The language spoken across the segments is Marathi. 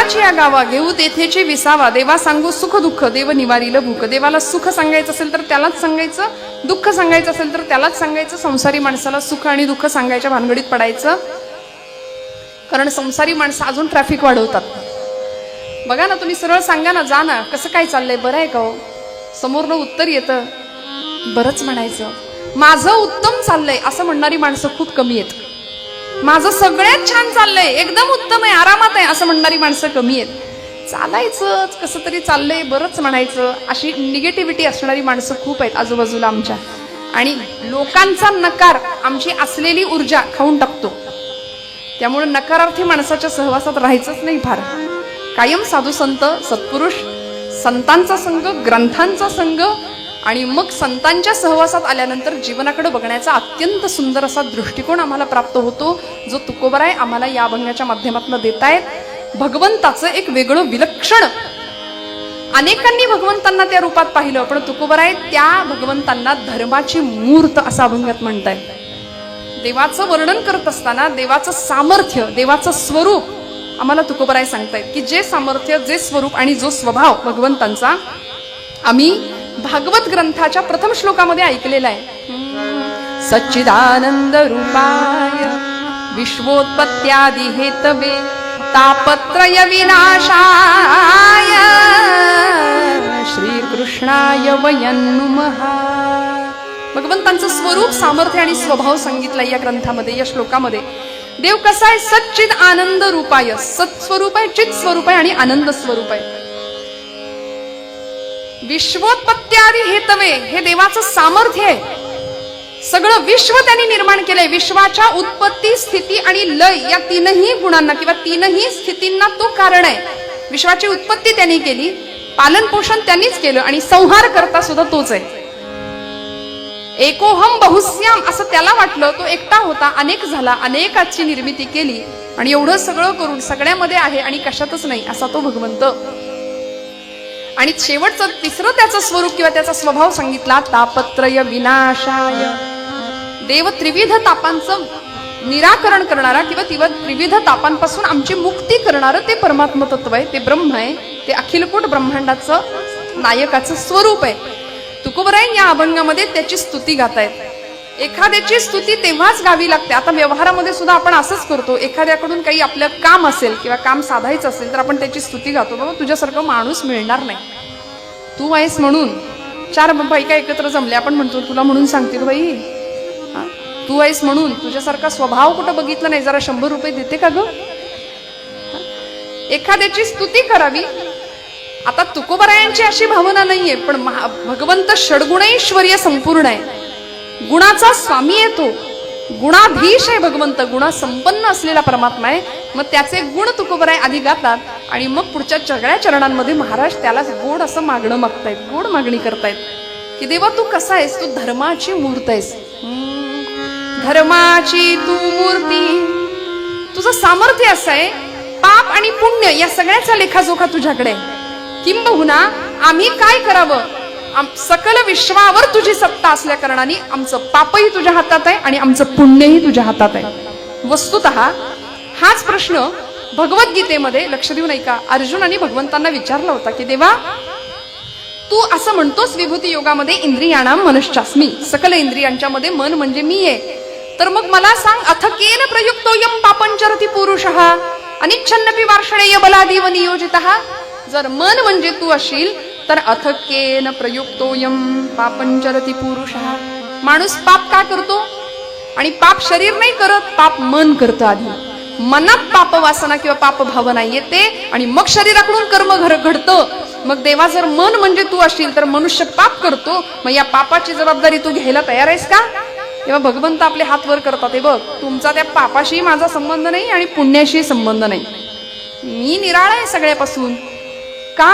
देवाची या गावा घेऊ तेथेची विसावा, देवा सांगू सुख दुःख, देव निवारील भूक. देवाला सुख सांगायचं असेल तर त्यालाच सांगायचं, दुःख सांगायचं असेल तर त्यालाच सांगायचं. संसारी माणसाला सुख आणि दुःख सांगायच्या भानगडीत पडायचं, कारण संसारी माणसं अजून ट्रॅफिक वाढवतात. बघा ना, तुम्ही सरळ सांगा ना, जा ना, कसं काय चाललंय, बरं आहे का हो? समोरनं उत्तर येतं, बरंच म्हणायचं. माझं उत्तम चाललंय असं म्हणणारी माणसं खूप कमी आहेत. माझं सगळ्यात छान चाललंय, एकदम उत्तम आहे, आरामात आहे असं म्हणणारी माणसं कमी आहेत. चालायचंच, कसं तरी चाललंय, बरंच म्हणायचं, अशी निगेटिव्हिटी असणारी माणसं खूप आहेत आजूबाजूला आमच्या. आणि लोकांचा नकार आमची असलेली ऊर्जा खाऊन टाकतो. त्यामुळे नकारार्थी माणसाच्या सहवासात राहायचंच नाही. फार कायम साधू संत सत्पुरुष संतांचा संग, ग्रंथांचा संग, आणि मग संतांच्या सहवासात आल्यानंतर जीवनाकडे बघण्याचा अत्यंत सुंदर असा दृष्टिकोन आम्हाला प्राप्त होतो, जो तुकोबराय आम्हाला या अभंगाच्या माध्यमातून देतायत. भगवंताचं एक वेगळं विलक्षण, अनेकांनी भगवंतांना त्या रूपात पाहिलं, पण तुकोबराय त्या भगवंतांना धर्माची मूर्त असं अभंगात म्हणतायत. देवाचं वर्णन करत असताना देवाचं सामर्थ्य, देवाचं स्वरूप आम्हाला तुकोबराय सांगतायत, की जे सामर्थ्य, जे स्वरूप आणि जो स्वभाव भगवंतांचा आम्ही भागवत ग्रंथाच्या प्रथम श्लोकामध्ये ऐकलेला आहे. सच्चिदानंद रूपाय विश्वोत्पत्त्यादि हेतवे तापत्रय विनाशाय श्रीकृष्णाय वयं नमः. भगवंतांचं स्वरूप, सामर्थ्य आणि स्वभाव सांगितलं या ग्रंथामध्ये, या श्लोकामध्ये. देव कसा आहे? सच्चिद आनंद रूपाय, सत्स्वरूप आहे, चित स्वरूप आहे आणि आनंद स्वरूप आहे. विश्वोत्पत्त्यादि हेतवे, हे देवाचं सामर्थ्य आहे. सगळं विश्व त्यांनी निर्माण केलंय. विश्वाच्या उत्पत्ती, स्थिती आणि लय या तीनही गुणांना किंवा तीनही स्थितींना तो कारण आहे. विश्वाची उत्पत्ती त्यांनी केली, पालन पोषण त्यांनीच केलं आणि संहार करता सुद्धा तोच आहे. एकोहम बहुस्याम असं त्याला वाटलं, तो एकटा होता, अनेक झाला, अनेकाची निर्मिती केली आणि एवढं सगळं करून सगळ्यामध्ये आहे आणि कशातच नाही असा तो भगवंत. आणि शेवटचं तिसरं त्याचं स्वरूप किंवा त्याचा स्वभाव सांगितला, तापत्रय विनाशाय. देव त्रिविध तापांचं निराकरण करणारा किंवा त्रिविध तापांपासून आमची मुक्ती करणारं ते परमात्म तत्व आहे, ते ब्रह्म आहे, ते अखिलकोट ब्रह्मांडाचं नायकाचं स्वरूप आहे. तुकोबराय या अभंगामध्ये त्याची स्तुती गातायत. एखाद्याची स्तुती तेव्हाच गावी लागते. आता व्यवहारामध्ये सुद्धा आपण असंच करतो, एखाद्याकडून काही आपलं काम असेल किंवा काम साधायचं असेल तर आपण त्याची स्तुती गातो. बाबा तुझ्यासारखं माणूस मिळणार नाही, तू आहेस म्हणून. चार बायका एकत्र जमल्या, आपण म्हणतो तुला म्हणून सांगतील बाई, तू आहेस म्हणून. तुझ्यासारखा स्वभाव कुठं बघितलं नाही, जरा 100 रुपये देते का ग? एखाद्याची स्तुती करावी. आता तुकोबरायांची अशी भावना नाहीये, पण भगवंत षड्गुणैश्वर्य संपूर्ण आहे, गुणाचा स्वामी आहे, तो गुणाधीश आहे भगवंत, गुणासंपन्न असलेला परमात्मा आहे. मग त्याचे गुण तुकोबराय आधी गातात आणि मग पुढच्या सगळ्या चरणांमध्ये महाराज त्याला गोड असं मागणं मागतायत, गोड मागणी करतायत, की देवा तू कसा आहेस? तू धर्माची मूर्त आहेस, धर्माची तू मूर्ती. तुझं सामर्थ्य असं आहे, पाप आणि पुण्य या सगळ्याचा लेखाजोखा तुझ्याकडे आहे. किंबहुना आम्ही काय करावं? सकल विश्वावर तुझी सत्ता असल्या कारणाने आमचं पापही तुझ्या हातात आहे आणि आमचं पुण्यही तुझ्या हातात आहे. वस्तुतः हाच प्रश्न भगवद्गीतेमध्ये, लक्ष देऊन ऐका, अर्जुनाने भगवंतांना विचारला होता, की देवा तू असं म्हणतोस विभूती योगामध्ये इंद्रियाणाम मनश्चास्मी, सकल इंद्रियांच्या मध्ये मन म्हणजे मी आहे. तर मग मला सांग, अथ केन प्रयुक्तोयम पापंचरति पुरुषः अनिच्छन्नपि वार्षणेय बलादीव नियोजितः. जर मन म्हणजे तू असशील तर अथ केन प्रयुक्तोयम पापंचरति पुरुषः. माणूस पाप का करतो? आणि पाप शरीर नाही करत, पाप मन करतं. आधी मनात पाप वासना किंवा पाप भावना येते आणि मग शरीराकडून कर्म घडतं. मग देवा जर मन म्हणजे तू असशील तर मनुष्य पाप करतो, मग या पापाची जबाबदारी तू घ्यायला तयार आहेस का? तेव्हा भगवंत आपले हात वर करतात, हे बघ तुमचा त्या पापाशी माझा संबंध नाही आणि पुण्याशी संबंध नाही, मी निराळा आहे सगळ्यापासून. का?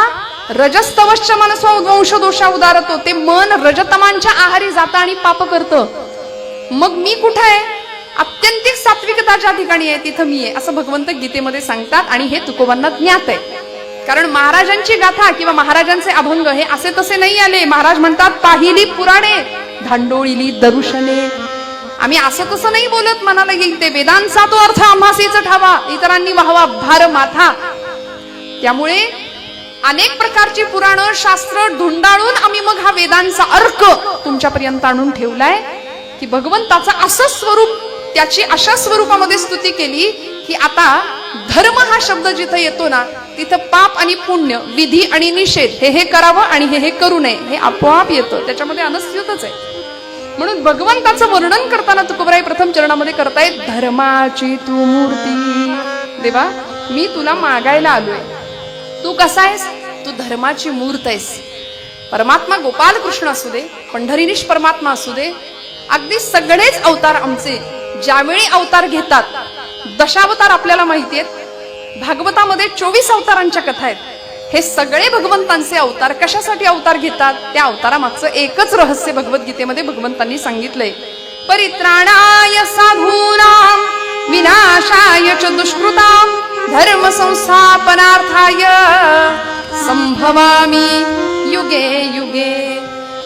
रजस्तवश्च मनस्व वंश दोषा उदारतो. ते मन रजतमांच्या आहारी जातं आणि पाप करतं. मग मी कुठे आहे? अत्यंतिक सात्विकता ज्या ठिकाणी आहे तिथं मी आहे, असं भगवंत गीतेमध्ये सांगतात. आणि हे तुकोबांना ज्ञात आहे, कारण महाराजांची गाथा किंवा महाराजांचे अभंग हे असे तसे नाही आले. महाराज म्हणतात, पाहिली पुराणे धांडोळीली दरुशने. आम्ही असं तसं नाही बोलत, मनाला येईल ते वेदांचा तो अर्थ आम्हासीच ठावा, इतरांनी वाहवा भार माथा. त्यामुळे अनेक प्रकारची पुराणं शास्त्र धुंडाळून आम्ही मग हा वेदांचा अर्क तुमच्यापर्यंत आणून ठेवलाय की भगवंताचं असं स्वरूप, त्याची अशा स्वरूपामध्ये स्तुती केली की आता धर्म हा शब्द जिथं येतो ना तिथं पाप आणि पुण्य, विधी आणि निषेध, हे करावं आणि हे करू नये, हे आपोआप येतं. त्याच्यामध्ये अनुस्यूतच आहे. म्हणून भगवंताचं वर्णन करताना तुकोबराय प्रथम चरणामध्ये करतायत, धर्माची तू मूर्ती. देवा, मी तुला मागायला आलोय. तू कसा आहेस? तू धर्माची मूर्त आहेस. परमात्मा गोपाल कृष्ण असू दे, पंढरीनिश परमात्मा असू दे, अगदी सगळेच अवतार आमचे ज्यावेळी अवतार घेतात, दशावतार आपल्याला माहिती आहेत. भागवतामध्ये 24 अवतारांच्या कथा आहेत. हे सगळे भगवंतांचे अवतार कशासाठी अवतार घेतात? त्या अवतारामागचं एकच रहस्य भगवद्गीतेमध्ये भगवंतांनी सांगितलंय. परित्राणाय साधूनां विनाशाय च दुष्कृतां धर्म संस्थापनार्थाय संभवामि युगे युगे.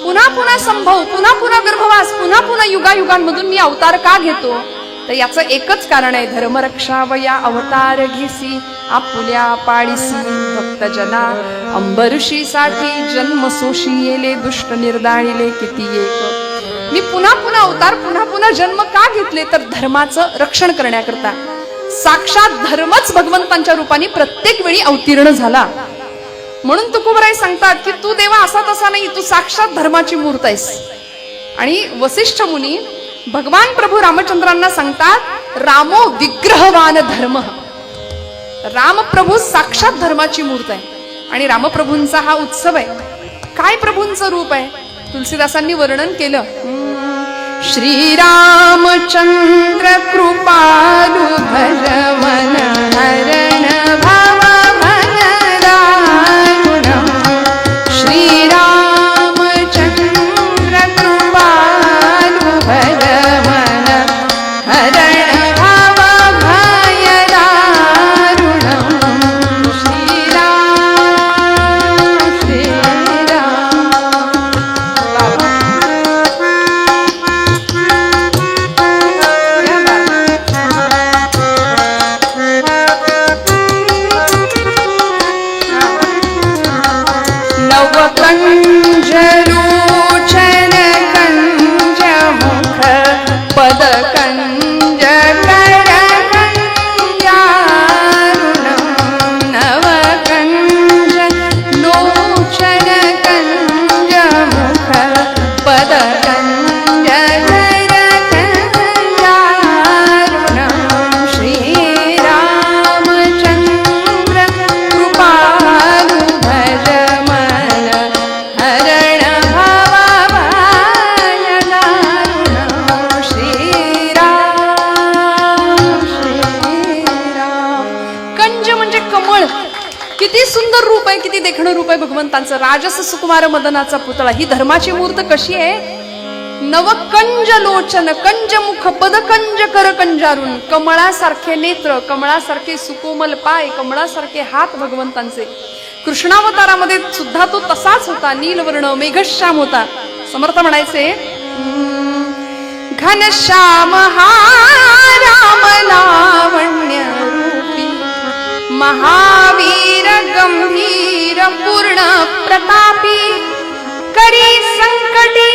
पुन्हा पुन्हा संभव, पुन्हा पुन्हा गर्भवास, पुन्हा पुन्हा युगायुगांमधून मी अवतार का घेतो? तर याचं एकच कारण आहे, धर्मरक्षावया अवतार घेसी आपुल्या पाडिसी भक्तजना अंबऋषीसाठी जन्म सोशी येले दुष्ट निर्दाळिले किती एक. मी पुन्हा पुन्हा अवतार, पुन्हा पुन्हा जन्म का घेतले? तर धर्माचं रक्षण करण्याकरता. साक्षात धर्मच भगवंतांच्या रूपाने प्रत्येक वेळी अवतीर्ण झाला. म्हणून तुकोबराय सांगतात की तू देवा असा तसा नाही, तू साक्षात धर्माची मूर्त आहेस. आणि वसिष्ठ मुनी भगवान प्रभू रामचंद्रांना सांगतात, रामो विग्रहवान धर्म. रामप्रभू साक्षात धर्माची मूर्त आहे. आणि रामप्रभूंचा हा उत्सव आहे. काय प्रभूंचं रूप आहे? तुलसीदासांनी वर्णन केलं, श्रीरामचंद्र कृपालु भज मन हरण भाव मन दारुण. श्रीरामचंद्र कृपालु भज मन हरण भाव भय दारुण. श्रीराम नवकंजलोचन कंज मुख पद कंज कर कंजारुण. नवकंज लोचन कंज मुख पद कंज कर कंजारुण. श्रीरामचंद्र कृपालु भज मन हरण भाव भय दारुण. श्रीराम श्रीराम. कंज म्हणजे कमळ. किती सुंदर रूप आहे, किती देखणं रूप आहे भगवंतांचं. राजस सुकुमार मदनाचा पुतळा. ही धर्माची मूर्त कशी आहे? नवकंज लोचन, कंज मुख पद कंज कर कंजारुण. कमळासारखे नेत्र, कमळासारखे सुकोमल पाय, कमळासारखे हात भगवंतांचे. कृष्णावतारामध्ये सुद्धा तो तसाच होता. नीलवर्ण मेघश्याम होता. समर्थ म्हणायचे, घनश्याम हा राम लावण्य रूपी महावीर गंभीर पूर्ण प्रतापी करी संकटी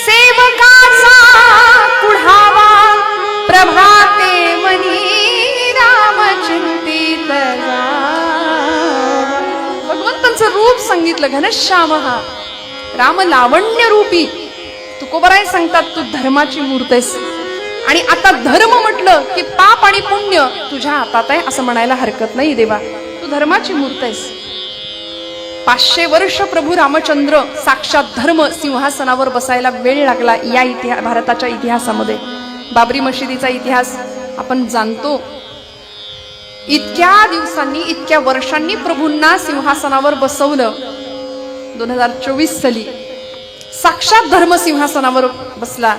सेवकाचा पुढावा प्रभाते मनी राम चिंतित जावा. भगवंतांचं रूप सांगितलं, घनश्याम हा राम लावण्य रूपी. तुकोबराय सांगतात, तू धर्माची मूर्त आहेस. आणि आता धर्म म्हटलं की पाप आणि पुण्य तुझ्या हातात आहे असं म्हणायला हरकत नाही. देवा, तू धर्माची मूर्त आहेस. 500 वर्ष प्रभू रामचंद्र साक्षात धर्म सिंहासनावर बसायला वेळ लागला. या भारताच्या इतिहासामध्ये बाबरी मशिदीचा इतिहास आपण जाणतो. इतक्या दिवसांनी, इतक्या वर्षांनी प्रभूंना सिंहासनावर बसवलं. 2024 साली साक्षात धर्म सिंहासनावर बसला.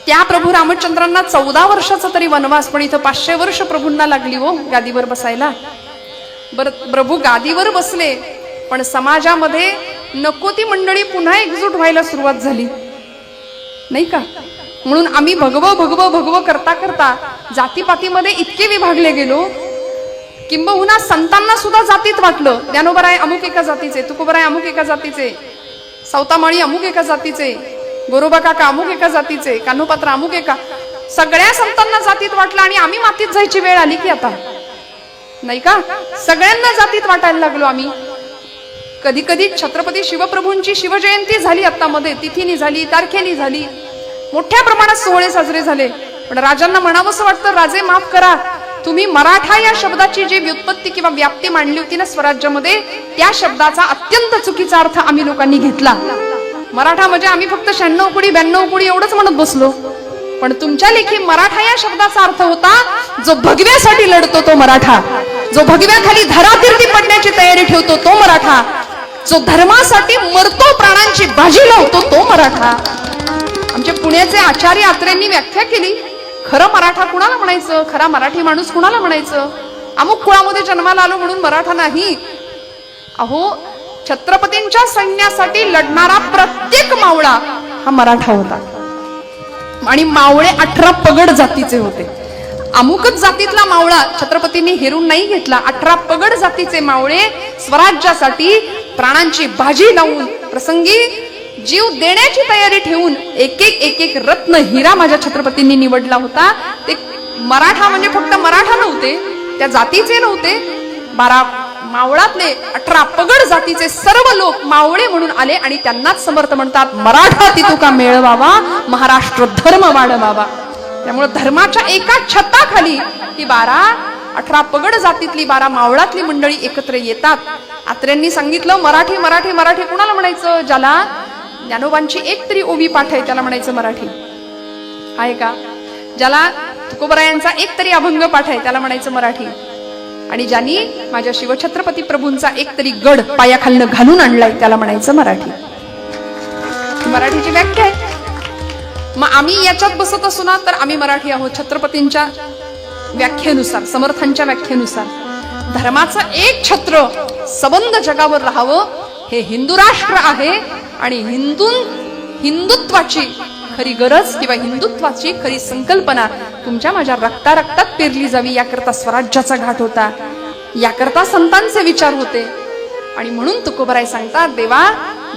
त्या प्रभू रामचंद्रांना 14 वर्षाचा तरी वनवास, पण इथं 500 वर्ष प्रभूंना लागली हो गादीवर बसायला. प्रभू गादीवर बसले, पण समाजामध्ये नको ती मंडळी पुन्हा एकजूट व्हायला सुरुवात झाली नाही का? म्हणून आम्ही भगव भगव भगव करता करता जातीपातीमध्ये इतके विभागले गेलो किंबहुना संतांना सुद्धा जातीत वाटलं. ज्ञानोबराय अमुक एका जातीचे, तुकोबराय अमुक एका जातीचे, सौतामाळी अमुक एका जातीचे, गोरोबा काका अमुक एका जातीचे, कान्होपात्र अमुक एका, सगळ्या संतांना जातीत वाटलं आणि आम्ही मातीत जायची वेळ आली की आता, नाही का? सगळ्यांना जातीत वाटायला लागलो आम्ही. कधी कधी छत्रपती शिवप्रभूंची शिवजयंती झाली, आता मध्ये तिथीनी झाली, तारखेनी झाली, मोठ्या प्रमाणात सोहळे साजरे झाले. पण राजांना म्हणावंसं वाटतं, राजे माफ करा, तुम्ही मराठा या शब्दाची जी व्युत्पत्ती किंवा व्याप्ती मांडली होती ना स्वराज्यामध्ये, त्या शब्दाचा अत्यंत चुकीचा अर्थ आम्ही लोकांनी घेतला. मराठा म्हणजे आम्ही फक्त 96 कुडी 92 कुडी एवढंच म्हणत बसलो. पण तुमच्या लेखी मराठा या शब्दाचा अर्थ होता जो भगव्यासाठी लढतो तो मराठा, जो भगव्याखाली धरातीर्थी पडण्याची तयारी ठेवतो तो मराठा, जो धर्मासाठी मरतो, प्राणांची बाजी लावतो तो मराठा. आमचे पुण्याचे आचार्य आत्रेंनी व्याख्या केली, खरं मराठा कुणाला म्हणायचं, खरा मराठी माणूस कुणाला म्हणायचं? अमुक कुळामध्ये जन्माला आलो म्हणून मराठा नाही. अहो, छत्रपतींच्या सैन्यासाठी लढणारा प्रत्येक मावळा हा मराठा होता. आणि मावळे 18 पगड जातीचे होते. अमुकच जातीतला मावळा छत्रपतींनी हेरून नाही घेतला. 18 पगड जातीचे मावळे स्वराज्यासाठी प्राणांची बाजी लावून, प्रसंगी जीव देण्याची तयारी ठेवून एक एक रत्न हिरा माझ्या छत्रपतींनी निवडला होता. ते मराठा म्हणजे फक्त मराठा नव्हते, त्या जातीचे नव्हते. 12 मावळातले 18 पगड जातीचे सर्व लोक मावळे म्हणून आले आणि त्यांनाच समर्थ म्हणतात, मराठा तितुका मेळवावा, महाराष्ट्र धर्म वाढवावा. त्यामुळे धर्माच्या एका छताखाली ही 18 पगड जातीतली 12 मावळातली मंडळी एकत्र येतात. आत्र्यांनी सांगितलं, मराठी मराठी मराठी कुणाला म्हणायचं? ज्याला ज्ञानोबांची एक तरी ओवी पाठ आहे त्याला म्हणायचं मराठी, आहे का? ज्याला तुकोबरायांचा एक तरी अभंग पाठ आहे त्याला म्हणायचं मराठी. आणि ज्यांनी माझ्या शिवछत्रपती प्रभूंचा एक तरी गड पायाखालनं घालून आणलाय त्याला म्हणायचं मराठी. मराठीची व्याख्या आहे. मग आम्ही याच्यात बसत असू ना तर आम्ही मराठी आहोत, छत्रपतींच्या व्याख्येनुसार, समर्थांच्या व्याख्येनुसार. धर्माचं एक छत्र सबंध जगावर राहावं हे हिंदू राष्ट्र आहे. आणि हिंदुत्वाची खरी गरज किंवा हिंदुत्वाची खरी संकल्पना तुमच्या माझ्या रक्तारक्तात पेरली जावी, याकरता स्वराज्याचा घाट होता, याकरता संतांचे विचार होते. आणि म्हणून तुकोबराय सांगतात, देवा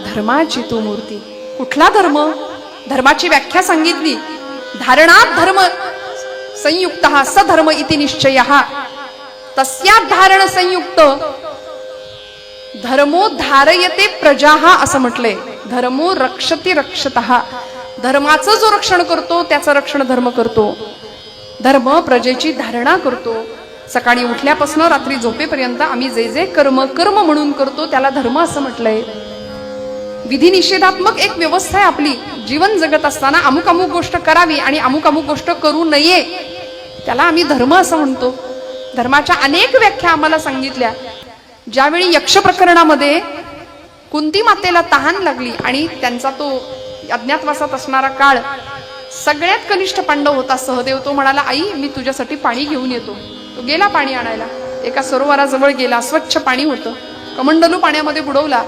धर्माची तू मूर्ती. कुठला धर्म? धर्माची व्याख्या सांगितली, धारणात धर्म संयुक्त सधर्म इति निश्चय, तस्या धारण संयुक्त धर्मो धारयते प्रजाहा असं म्हटलंय. धर्मो रक्षति रक्षतः, धर्माचं जो रक्षण करतो त्याचं रक्षण धर्म करतो. धर्म प्रजेची धारणा करतो. सकाळी उठल्यापासून रात्री झोपेपर्यंत आम्ही जे जे कर्म म्हणून करतो त्याला धर्म असं म्हटलंय. विधी निषेधात्मक एक व्यवस्था आहे आपली. जीवन जगत असताना अमुक अमुक गोष्ट करावी आणि अमुक अमुक गोष्ट करू नये, त्याला आम्ही धर्म असं म्हणतो. धर्माच्या अनेक व्याख्या आम्हाला सांगितल्या. ज्यावेळी यक्ष प्रकरणामध्ये कुंती मातेला तहान लागली आणि त्यांचा तो अज्ञातवासात असणारा काळ, सगळ्यात कनिष्ठ पांडव होता सहदेव. तो म्हणाला, आई मी तुझ्यासाठी पाणी घेऊन येतो. तो गेला पाणी आणायला. एका सरोवराजवळ गेला, स्वच्छ पाणी होतं. कमंडलू पाण्यामध्ये बुडवला,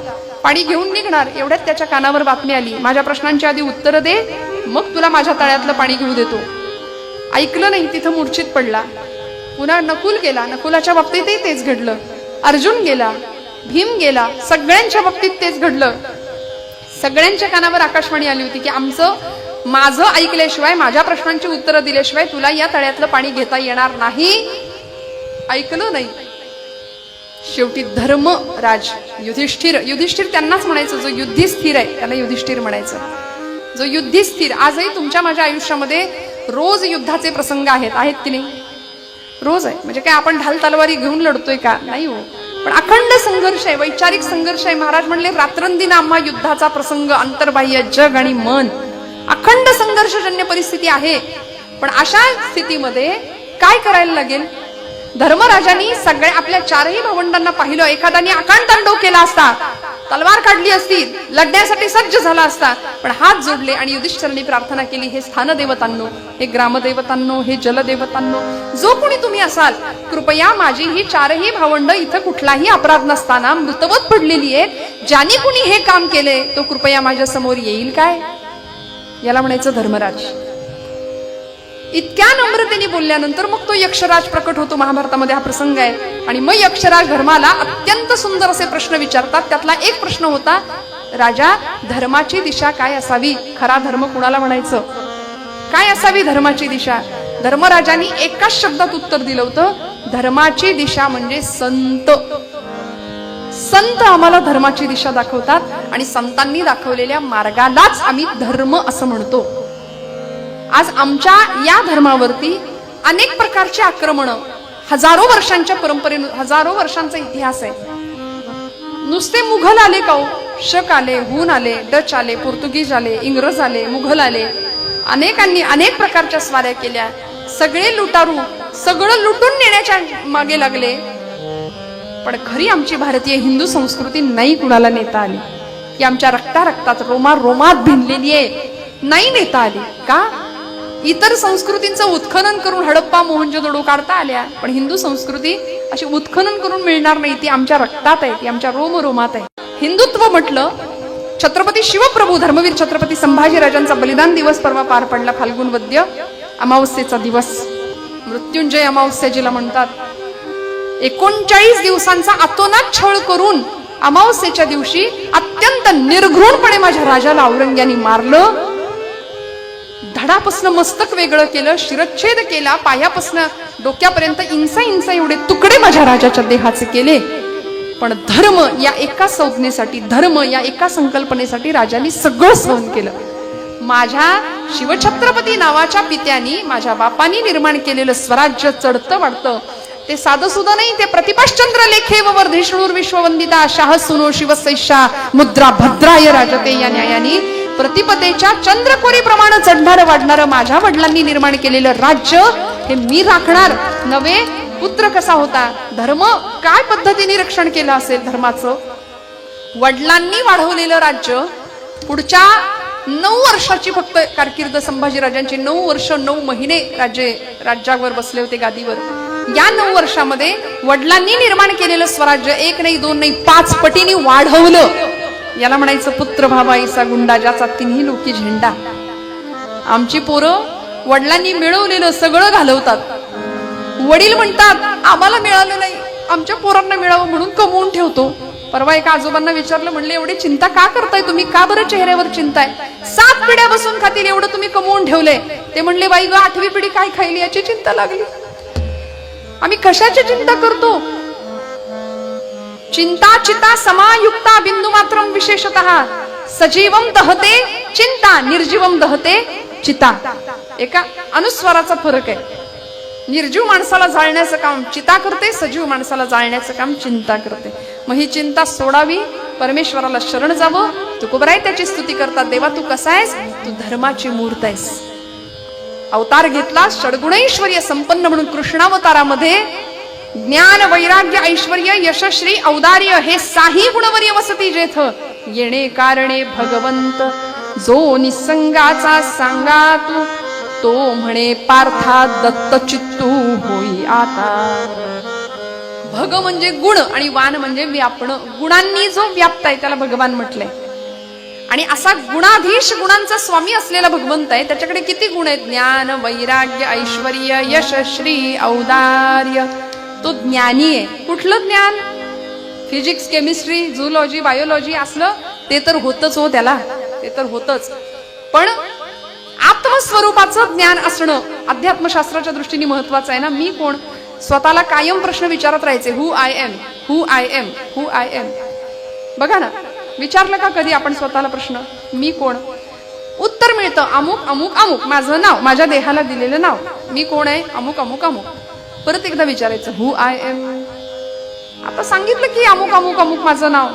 पाणी घेऊन निघणार. एवढ्यात त्याच्या कानावर बातमी आली, माझ्या प्रश्नांची आधी उत्तर दे, मग तुला माझ्या तळ्यातलं पाणी घेऊ देतो. ऐकलं नाही, तिथं मूर्छित पडला. पुन्हा नकुल गेला, नकुलाच्या बाबतीतही तेच घडलं. अर्जुन गेला, भीम गेला, सगळ्यांच्या बाबतीत तेच घडलं. सगळ्यांच्या कानावर आकाशवाणी आली होती की माझं ऐकल्याशिवाय, माझ्या प्रश्नांची उत्तरं दिल्याशिवाय तुला या तळ्यातलं पाणी घेता येणार नाही. ऐकलं नाही. शेवटी धर्मराज युधिष्ठिर त्यांनाच म्हणायचं, जो युद्धी स्थिर आहे त्याला युधिष्ठिर म्हणायचं. जो युद्धी स्थिर. आजही तुमच्या माझ्या आयुष्यामध्ये रोज युद्धाचे प्रसंग आहेत की नाही? रोज आहे. म्हणजे काय आपण ढाल तलवारी घेऊन लढतोय का? नाही हो. पण अखंड संघर्ष आहे, वैचारिक संघर्ष आहे. महाराज म्हणले, रात्रंदिन आम्हा युद्धाचा प्रसंग, अंतर्बाह्य जग आणि मन, अखंड संघर्षजन्य परिस्थिती आहे. पण अशा स्थितीमध्ये काय करायला लागेल? धर्मराजांनी सगळ्या आपल्या 4ही भावंडांना पाहिलं. एखाद्याने आकांतांडव केला असता, तलवार काढली असती, लढण्यासाठी सज्ज झाला असता, पण हात जोडले आणि युधिष्ठिरांनी प्रार्थना केली, हे स्थानदेवतांनो, हे ग्रामदेवतांनो, हे जलदेवतांनो, जो कोणी तुम्ही असाल, कृपया माझी ही 4ही भावंड इथं कुठलाही अपराध नसताना मृतवत पडलेली आहेत, ज्याने कुणी हे काम केले तो कृपया माझ्या समोर येईल काय? याला म्हणायचं धर्मराज. इतक्या नम्रतेने बोलल्यानंतर मग तो यक्षराज प्रकट होतो. महाभारतामध्ये हा प्रसंग आहे. आणि मग यक्षराज धर्माला अत्यंत सुंदर असे प्रश्न विचारतात. त्यातला एक प्रश्न होता, राजा, धर्माची दिशा काय असावी? खरा धर्म कुणाला म्हणायचं? काय असावी धर्माची दिशा? धर्मराजांनी एकाच शब्दात उत्तर दिलं होतं, धर्माची दिशा म्हणजे संत. संत आम्हाला धर्माची दिशा दाखवतात आणि संतांनी दाखवलेल्या मार्गालाच आम्ही धर्म असं म्हणतो. आज आमच्या या धर्मावरती अनेक प्रकारचे आक्रमण, हजारो वर्षांच्या परंपरेने, हजारो वर्षांचा इतिहास आहे. नुसते मुघल आले का? शक आले, हुन आले, डच आले, पोर्तुगीज आले, इंग्रज आले, मुघल आले. अनेकांनी अनेक प्रकारच्या स्वाऱ्या केल्या. सगळे लुटारू सगळं लुटून नेण्याच्या मागे लागले. पण खरी आमची भारतीय हिंदू संस्कृती नाही कुणाला नेता आली. ती आमच्या रक्तात रोमात भिनलेली आहे, नाही नेता आली. का? इतर संस्कृतींचं उत्खनन करून हडप्पा मोहनजोदडो काढता आल्या, पण हिंदू संस्कृती अशी उत्खनन करून मिळणार नाही. ती आमच्या रक्तात आहे, ती आमच्या रोमात आहे. हिंदुत्व म्हटलं, छत्रपती शिवप्रभू धर्मवीर छत्रपती संभाजीराजांचा बलिदान दिवस परवा पार पडला. फाल्गुन वद्य अमावस्येचा दिवस, मृत्युंजय अमावस्या जिला म्हणतात. 39 दिवसांचा अतोनात छळ करून अमावस्येच्या दिवशी अत्यंत निर्घृणपणे माझ्या राजाला औरंग्याने मारलं. धडापासनं मस्तक वेगळं केलं, शिरच्छेद केला, पायापासनं डोक्यापर्यंत इंच एवढे तुकडे माझ्या राजाच्या देहाचे केले. पण धर्म या एका संज्ञेसाठी, धर्म या एका संकल्पनेसाठी राजांनी सगळं सहन केलं. माझ्या शिवछत्रपती नावाच्या पित्यानी, माझ्या बापानी निर्माण केलेलं स्वराज्य चढतं वाढतं. ते साधं सुद्धा नाही, ते प्रतिपाश्चंद्र लेखे व वर्धिष्णूर विश्ववंदिता शाह सुनो शिवसैषा मुद्रा भद्राय राजते या न्यायानी प्रतिपदेच्या चंद्रकोरी प्रमाणे चढणारं वाढणारं माझ्या वडिलांनी निर्माण केलेलं राज्य हे मी राखणार नव्हे. पुत्र कसा होता? धर्म काय पद्धतीने रक्षण केलं असेल धर्माचं? वडिलांनी वाढवलेलं राज्य पुढच्या 9 वर्षाची फक्त कारकीर्द संभाजीराजांची, 9 वर्ष 9 महिने राज्यावर बसले होते गादीवर. या 9 वर्षामध्ये वडिलांनी निर्माण केलेलं स्वराज्य 1 नाही 2 नाही 5 पटीने वाढवलं. याला म्हणायचं पुत्र भावाईचा गुंडा, ज्याचा तिन्ही लोकी झेंडा. आमची पोरं वडिलांनी मिळवलेलं सगळं घालवतात. वडील म्हणतात आम्हाला मिळालं नाही, आमच्या पोरांना मिळावं म्हणून कमवून ठेवतो. परवा एका आजोबांना विचारलं, म्हणले एवढी चिंता का करताय तुम्ही? का बरं चेहऱ्यावर चिंता आहे? 7 पिढ्या बसून खातील एवढं तुम्ही कमवून ठेवले. ते म्हणले बाई ग, 8वी पिढी काय खायली याची चिंता लागली. आम्ही कशाची चिंता करतो? चिंता चिता समायुक्ता बिंदू मात्रम विशेषतः सजीवम दहते चिंता, निर्जीवम दहते चिता. एका अनुस्वाराचा फरक आहे. निर्जीव माणसाला जाळण्याचं काम चिता करते, सजीव माणसाला जाळण्याचं काम चिंता करते. मग ही चिंता सोडावी, परमेश्वराला शरण जावं. तुकोबराय त्याची स्तुती करतात, देवा तू कसा आहेस? तू धर्माची मूर्त आहेस. अवतार घेतला षडगुणैश्वर्य संपन्न म्हणून. कृष्णावतारामध्ये ज्ञान वैराग्य ऐश्वर्य यशश्री औदार्य हे 6 गुणवर्य वसती जेथ. येणे कारणे भगवंत जो निसंगाचा सांगा तू, तो म्हणे पार्था दत्त चित्तू होई आता. भग म्हणजे गुण आणि वान म्हणजे व्यापण. गुणांनी जो व्याप्त आहे त्याला भगवान म्हटलंय. आणि असा गुणाधीश, गुणांचा स्वामी असलेला भगवंत आहे. त्याच्याकडे किती गुण आहेत? ज्ञान वैराग्य ऐश्वर्य यशश्री औदार्य. तो ज्ञानी आहे. कुठलं ज्ञान? फिजिक्स केमिस्ट्री झूलॉजी बायोलॉजी असलं ते तर होतच हो, त्याला ते तर होतच. पण आत्मस्वरूपाचं ज्ञान असणं अध्यात्मशास्त्राच्या दृष्टीने महत्वाचं आहे ना. मी कोण? स्वतःला कायम प्रश्न विचारत राहायचे, who I am, who I am, who I am. बघा ना, विचारलं का कधी आपण स्वतःला प्रश्न, मी कोण? उत्तर मिळतं अमुक अमुक अमुक, माझं नाव, माझ्या देहाला दिलेलं नाव. मी कोण आहे? अमुक अमुक अमुक. परत एकदा विचारायचं, हु आय एम. आता सांगितलं की अमुक अमुक अमुक माझं नाव.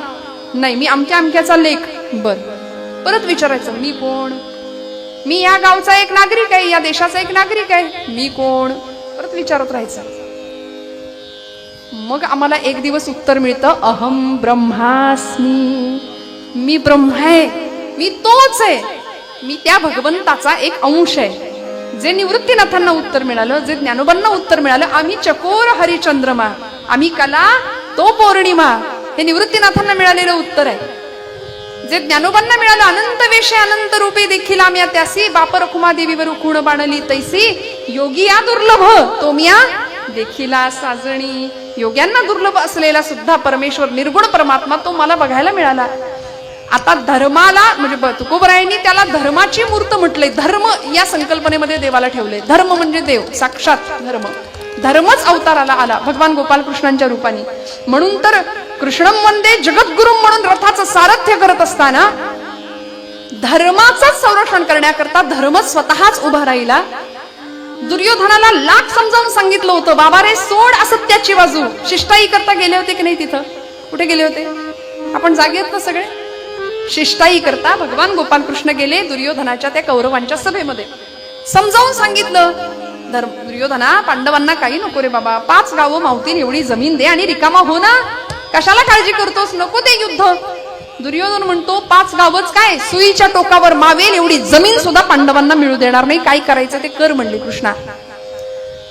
नाही, मी अमक्या अमक्याचा लेख. बर. परत विचारायचं, मी कोण? मी या गावचा एक नागरिक आहे, या देशाचा एक नागरिक आहे. मी कोण? परत विचारत राहायचं. मग आम्हाला एक दिवस उत्तर मिळतं, अहम ब्रह्मास्मी. मी ब्रह्म आहे, मी तोच आहे, मी त्या भगवंताचा एक अंश आहे. जे निवृत्तीनाथांना उत्तर मिळालं, जे ज्ञानोबांना उत्तर मिळालं, आम्ही चकोर हरिचंद्रमा, आम्ही कला तो पौर्णिमा, हे निवृत्तीनाथांना मिळालेलं उत्तर आहे. जे ज्ञानोबांना मिळालं अनंत वेशे अनंत रूपे देखील आम्या त्यासी बाप रखुमा देवीवर खूण बाणली तैसी योगी या दुर्लभ तो मिया देखिला साजणी. योग्यांना दुर्लभ असलेला सुद्धा परमेश्वर निर्गुण परमात्मा तो मला बघायला मिळाला. आता धर्माला म्हणजे तुकोबरायांनी त्याला धर्माची मूर्त म्हटले. धर्म या संकल्पनेमध्ये देवाला ठेवले. धर्म म्हणजे देव साक्षात धर्म. धर्मच अवताराला आला भगवान गोपालकृष्णांच्या रूपाने. म्हणून तर कृष्णम वंदे जगद्गुरु म्हणून रथाचं सारथ्य करत असताना धर्माचं संरक्षण करण्याकरता धर्म स्वतःच उभा राहिला. दुर्योधनाला लाख समजावून सांगितलं होतं, बाबा रे सोड असत्याची बाजू. शिष्टाई करता गेले होते की नाही तिथं? कुठे गेले होते? आपण जागे आहेत ना सगळे? शिष्टाई करता भगवान गोपालकृष्ण गेले दुर्योधनाच्या त्या कौरवांच्या सभेमध्ये. समजावून सांगितलं, दुर्योधना पांडवांना काही नको रे बाबा, 5 गावं मावतील एवढी जमीन दे आणि रिकामा हो ना. कशाला काळजी करतोस? नको ते युद्ध. दुर्योधन म्हणतो 5 गावच काय, सुईच्या टोकावर मावेल एवढी जमीन सुद्धा पांडवांना मिळू देणार नाही. काय करायचं ते कर म्हणले कृष्णा.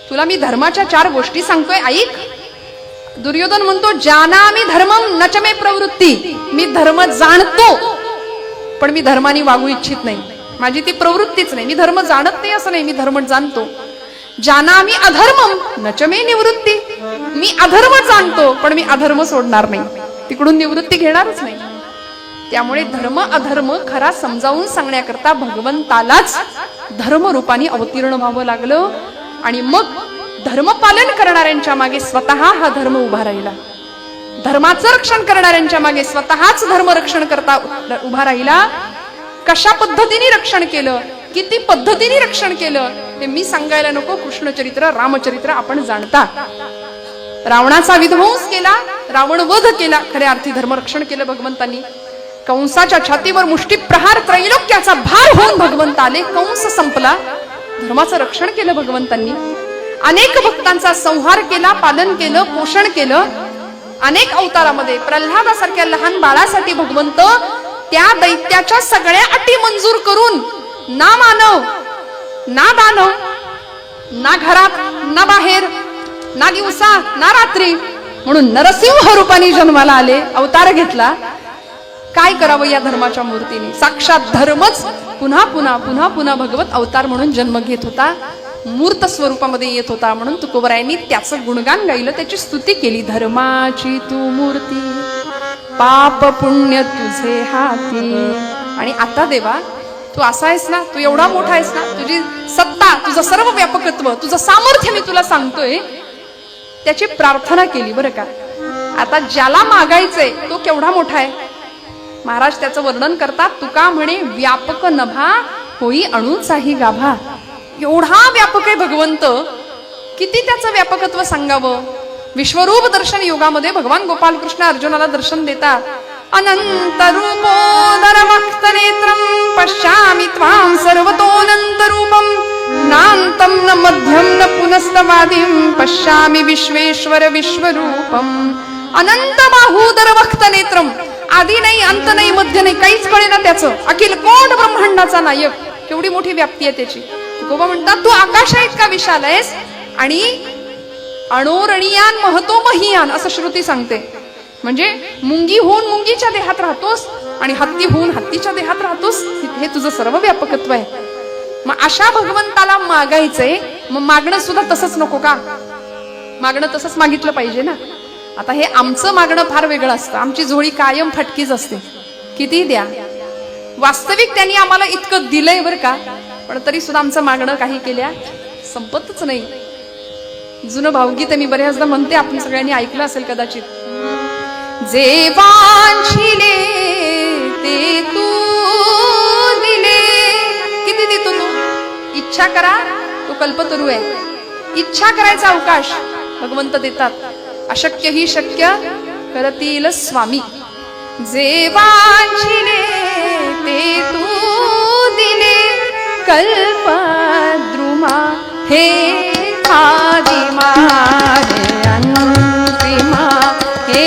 तुला मी धर्माच्या 4 गोष्टी सांगतोय ऐक. दुर्योधन म्हणतो जानामि धर्मम नच मे प्रवृत्ती. मी धर्म जाणतो पण मी धर्माने वागू इच्छित नाही. माझी ती प्रवृत्तीच नाही. मी धर्म जाणत नाही असं नाही, मी धर्म जाणतो. जानामि अधर्मम नच मे निवृत्ती. मी अधर्म जाणतो पण मी अधर्म सोडणार नाही, तिकडून निवृत्ती घेणारच नाही. त्यामुळे धर्म अधर्म खरा समजावून सांगण्याकरता भगवंतालाच धर्म रूपाने अवतीर्ण व्हावं लागलं. आणि मग धर्म पालन करणाऱ्यांच्या मागे स्वतः हा धर्म उभा राहिला. धर्माचं रक्षण करणाऱ्यांच्या मागे स्वतःच धर्म रक्षण करता उभा राहिला. कशा पद्धतीने रक्षण केलं, किती पद्धतीने रक्षण केलं ते मी सांगायला नको. कृष्णचरित्र रामचरित्र आपण जाणता. रावणाचा विध्वंस केला, रावण वध केला, खऱ्या अर्थी धर्मरक्षण केलं भगवंतांनी. कंसाच्या छातीवर मुष्टी प्रहार त्रैलोक्याचा भार होऊन भगवंत आले. कंस संपला, धर्माचं रक्षण केलं भगवंतांनी. अनेक भक्तांचा संहार केला, पालन केलं, पोषण केलं. अनेक अवतारामध्ये प्रल्हादासारख्या लहान बाळासाठी भगवंत त्या दैत्याच्या सगळ्या अटी मंजूर करून ना मानव ना दानव ना घरात ना बाहेर ना दिवसा ना रात्री म्हणून नरसिंह रूपाने जन्माला आले, अवतार घेतला. काय करावं या धर्माच्या मूर्तीने? साक्षात धर्मच पुन्हा पुन्हा पुन्हा पुन्हा भगवत अवतार म्हणून जन्म घेत होता, मूर्त स्वरूपामध्ये येत होता. म्हणून तुकोबरायांनी त्याचं गुणगान गायलं, त्याची स्तुती केली. धर्माची तू मूर्ती पाप पुण्य तुझे हाती. आणि आता देवा तू असा आहेस ना, तू एवढा मोठा आहेस ना, तुझी सत्ता, तुझं सर्व व्यापकत्व, तुझं सामर्थ्य मी तुला सांगतोय, त्याची प्रार्थना केली बरं का. आता ज्याला मागायचंय तो केवढा मोठा आहे महाराज त्याचं वर्णन करतात. तुका म्हणे व्यापक नभा होई अणुचाही गाभा. एवढा व्यापक आहे भगवंत, किती त्याचं व्यापकत्व सांगावं. विश्वरूप दर्शन योगामध्ये भगवान गोपालकृष्ण अर्जुनाला दर्शन देतात. अनंत रूपोदर वक्त नेत्रम पश्यामि त्वां सर्वतोऽनंत रूपम नान्तं न मध्यम न पुनस्तवादिं पश्यामि विश्वेश्वर विश्वरूपम. अनंत बाहूदर वक्त नेत्रम, आधी नाही अंत नाही मध्य नाही, काहीच कळेना त्याचं. अखिल कोट ब्रह्मांडाचा नायक, केवढी मोठी व्याप्ती आहे त्याची. गोबा म्हणतात तू आकाशा इतका विशाल आहेस आणि अणोरणीयान महतो महियान असं श्रुती सांगते. म्हणजे मुंगी होऊन मुंगीच्या देहात राहतोस आणि हत्ती होऊन हत्तीच्या देहात राहतोस, हे तुझं सर्व व्यापकत्व आहे. मग अशा भगवंताला मागायचंय, मग मागणं सुद्धा तसंच नको का? मागणं तसंच मागितलं पाहिजे ना. आता हे आमचं मागणं फार वेगळं असतं. आमची झोळी कायम फटकीच असते, किती द्या. वास्तविक त्यांनी आम्हाला इतकं दिलंय बरं का, पण तरी सुद्धा आमचं मागणं काही केल्या संपतच नाही. जुनं भावगीत मी बऱ्याचदा म्हणते, आपण सगळ्यांनी ऐकलं असेल कदाचित. जे वांछिले ते तू दिले. किती देतो तू? इच्छा करा, तो कल्पतरू आहे. इच्छा करायचा अवकाश भगवंत देतात. अशक्य ही शक्य करतील स्वामी. जे वांछिले ते तू दिले. कल्पद्रुमा हे आदिमा हे अंतिमा हे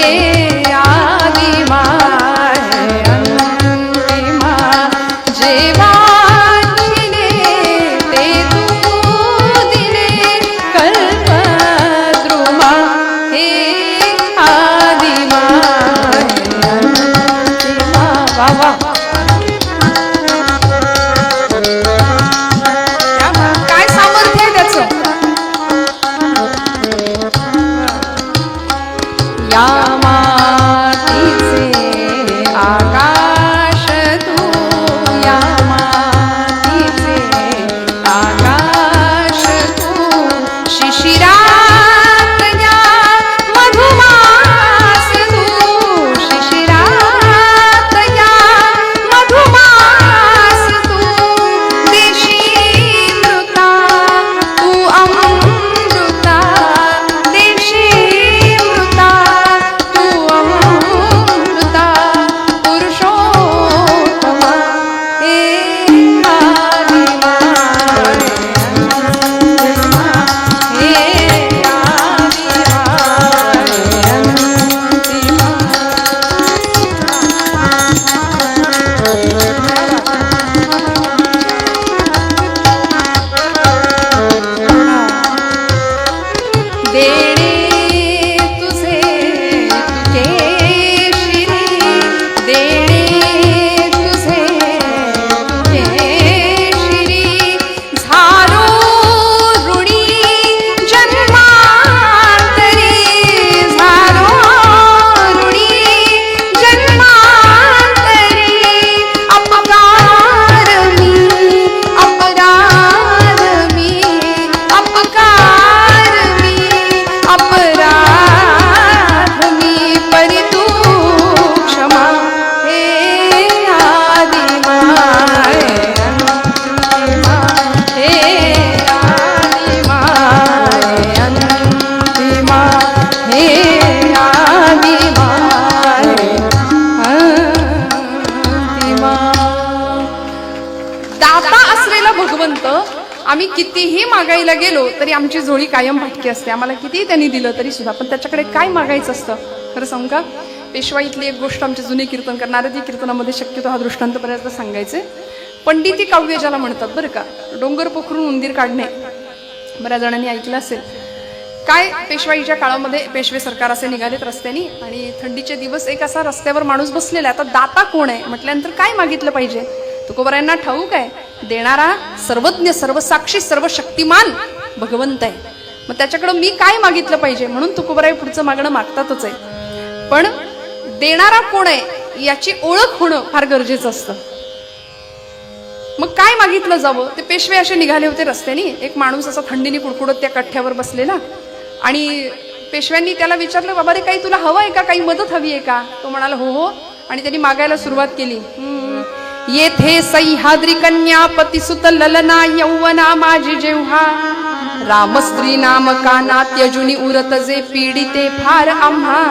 आदिमा हे अंतिमा. जे वांछिले ते तू दिले. कल्पद्रुमा हे आदिमा हे अंतिमा. वा वा. आम्ही कितीही मागायला गेलो तरी आमची झोळी कायम भटकी असते. आम्हाला कितीही त्यांनी दिलं तरी सुद्धा, पण त्याच्याकडे काय मागायचं असतं. खरं सांगू का, पेशवाईतली एक गोष्ट आमचे जुने कीर्तनकार नारदी कीर्तनामध्ये शक्यतो हा दृष्टांत बऱ्याचदा सांगायचे. पंडिती काव्य ज्याला म्हणतात बरं का, डोंगर पोखरून उंदीर काढणे, बऱ्याच जणांनी ऐकलं असेल. काय, पेशवाईच्या काळामध्ये पेशवे सरकार असे निघालेत रस्त्यानी आणि थंडीचे दिवस, एक असा रस्त्यावर माणूस बसलेला आहे. आता दाता कोण आहे म्हटल्यानंतर काय मागितलं पाहिजे. तुकोबारायांना ठाऊक आहे, देणारा सर्वज्ञ, सर्वसाक्षी, सर्वशक्तिमान भगवंत आहे. मग त्याच्याकडं मी काय मागितलं पाहिजे, म्हणून तुकोबाराय पुढचं मागणं मागतातच आहे. पण देणारा कोण आहे याची ओळख होणं फार गरजेचं असतं. मग काय मागितलं जावं, ते पेशवे असे निघाले होते रस्त्यानी. एक माणूस असा थंडीने कुडकुडत त्या कठ्ठ्यावर बसलेला आणि पेशव्यांनी त्याला विचारलं, बाबा रे काही तुला हवं आहे का, काही मदत हवी आहे का. तो म्हणाला हो हो, आणि त्यांनी मागायला सुरुवात केली. येथे सह्याद्री कन्या पतिसुत ललना यौवना माझी जेव्हा रामस्त्री नाम काना त्यजुनी उरत जे पीडिते फार आम्हा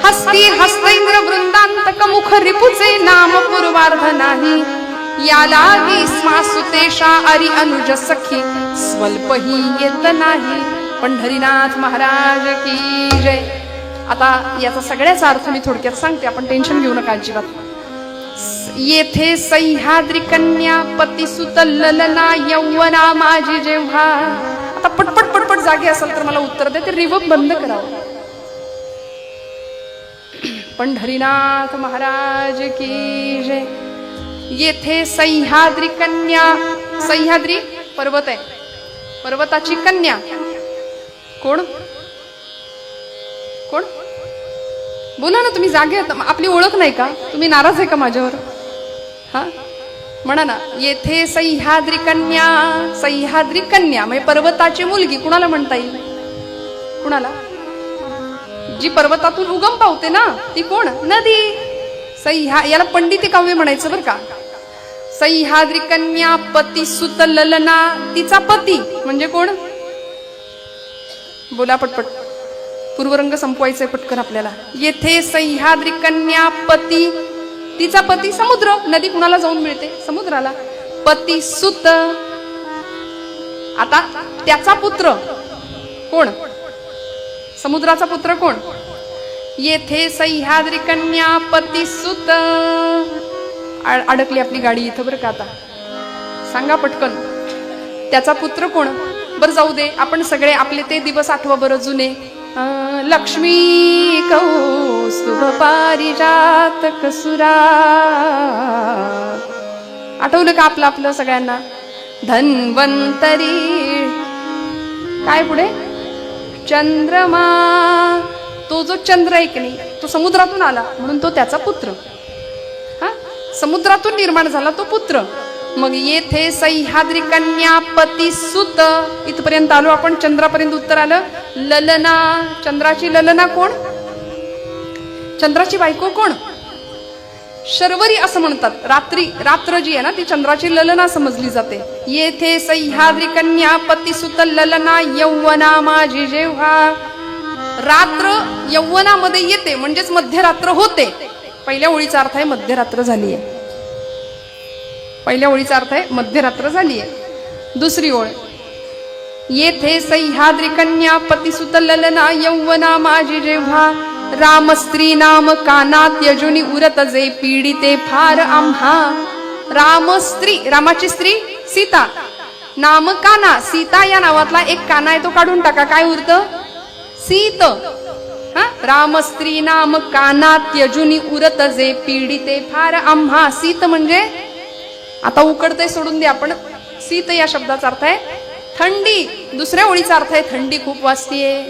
हस्ती हस्तैंद्र वृंदांतक मुख रिपुचे नाम पूर्वार्ध नाही याला स्मासुतेशा अरि अनुज सखी स्वल्पही येत नाही. पंढरीनाथ महाराज की जय. आता याचा सगळ्याचा अर्थ मी थोडक्यात सांगते, आपण टेन्शन घेऊ नका अजिबात. येथे सह्याद्री कन्या पतिसुत ललना यौवना माझी जेव्हा. आता पटपट पटपट जागे असेल तर मला उत्तर दे, ते रिवर्ब बंद करावं. पंढरीनाथ महाराज की जय. येथे सह्याद्री कन्या, सह्याद्री पर्वत आहे, पर्वताची कन्या कोण कोण बोला ना, तुम्ही जागे, आपली ओळख नाही का, तुम्ही नाराज आहे का माझ्यावर. हा म्हणा ना. येथे सह्याद्री कन्या, सह्याद्री कन्या म्हणजे पर्वताची मुलगी. कुणाला म्हणता येईल, कुणाला, जी पर्वतातून उगम पावते ना ती कोण, नदी. याला पंडिती काव्य म्हणायचं बरं का. सह्याद्री कन्या पती सुत ललना, तिचा पती म्हणजे कोण, बोला पटपट, पूर्वरंग संपवायचंय पटकन आपल्याला. येथे सह्याद्री कन्या पती, तिचा पती समुद्र. नदी कुणाला जाऊन मिळते, समुद्राला. पती सुत, आता त्याचा पुत्र कोण, समुद्राचा पुत्र कोण. येथे सह्याद्री कन्या पती सुत. अडकली आपली गाडी इथं बरं का. आता सांगा पटकन, त्याचा पुत्र कोण. बरं जाऊ दे, आपण सगळे आपले ते दिवस आठवा बरं जुने. लक्ष्मी कौस्तुभ पारिजात कसुरा. आठवलं का आपलं आपलं सगळ्यांना. धन्वंतरी, काय पुढे, चंद्रमा. तो जो चंद्र आहे की नाही, तो समुद्रातून आला म्हणून तो त्याचा पुत्र. हा, समुद्रातून निर्माण झाला तो पुत्र. मग येथे सह्याद्री कन्या पती सुत. इथपर्यंत आलो आपण, चंद्रापर्यंत उत्तर आलं. ललना, चंद्राची ललना कोण, चंद्राची बायको कोण, शर्वरी असं म्हणतात. रात्री, रात्र जी आहे ना ती चंद्राची ललना समजली जाते. येथे सह्याद्री कन्या पतिसुत ललना यौवना माझी जेव्हा. रात्र यौवनामध्ये येते म्हणजेच मध्यरात्र होते. पहिल्या ओळीचा अर्थ आहे मध्यरात्र झालीये, पहिल्या ओळीचा अर्थ आहे मध्यरात्र झालीये. दुसरी ओळ, येथे सह्याद्री कन्या पतिसुत ललना यौवना माझी जेव्हा राम स्त्री नाम काना त्यजुनी उरत जे पीडिते फार आम्हा. राम स्त्री, रामाची स्त्री सीता. नाम काना, सीता या नावातला एक काना आहे तो काढून टाका, काय उरतं, सीत. हा, राम स्त्री नाम काना त्यजुनी उरत जे पीडिते फार आम्हा. सीत म्हणजे, आता उकडते सोडून दे आपण, सीत या शब्दाचा अर्थ आहे थंडी. दुसऱ्या ओळीचा अर्थ आहे थंडी खूप वाजतीये.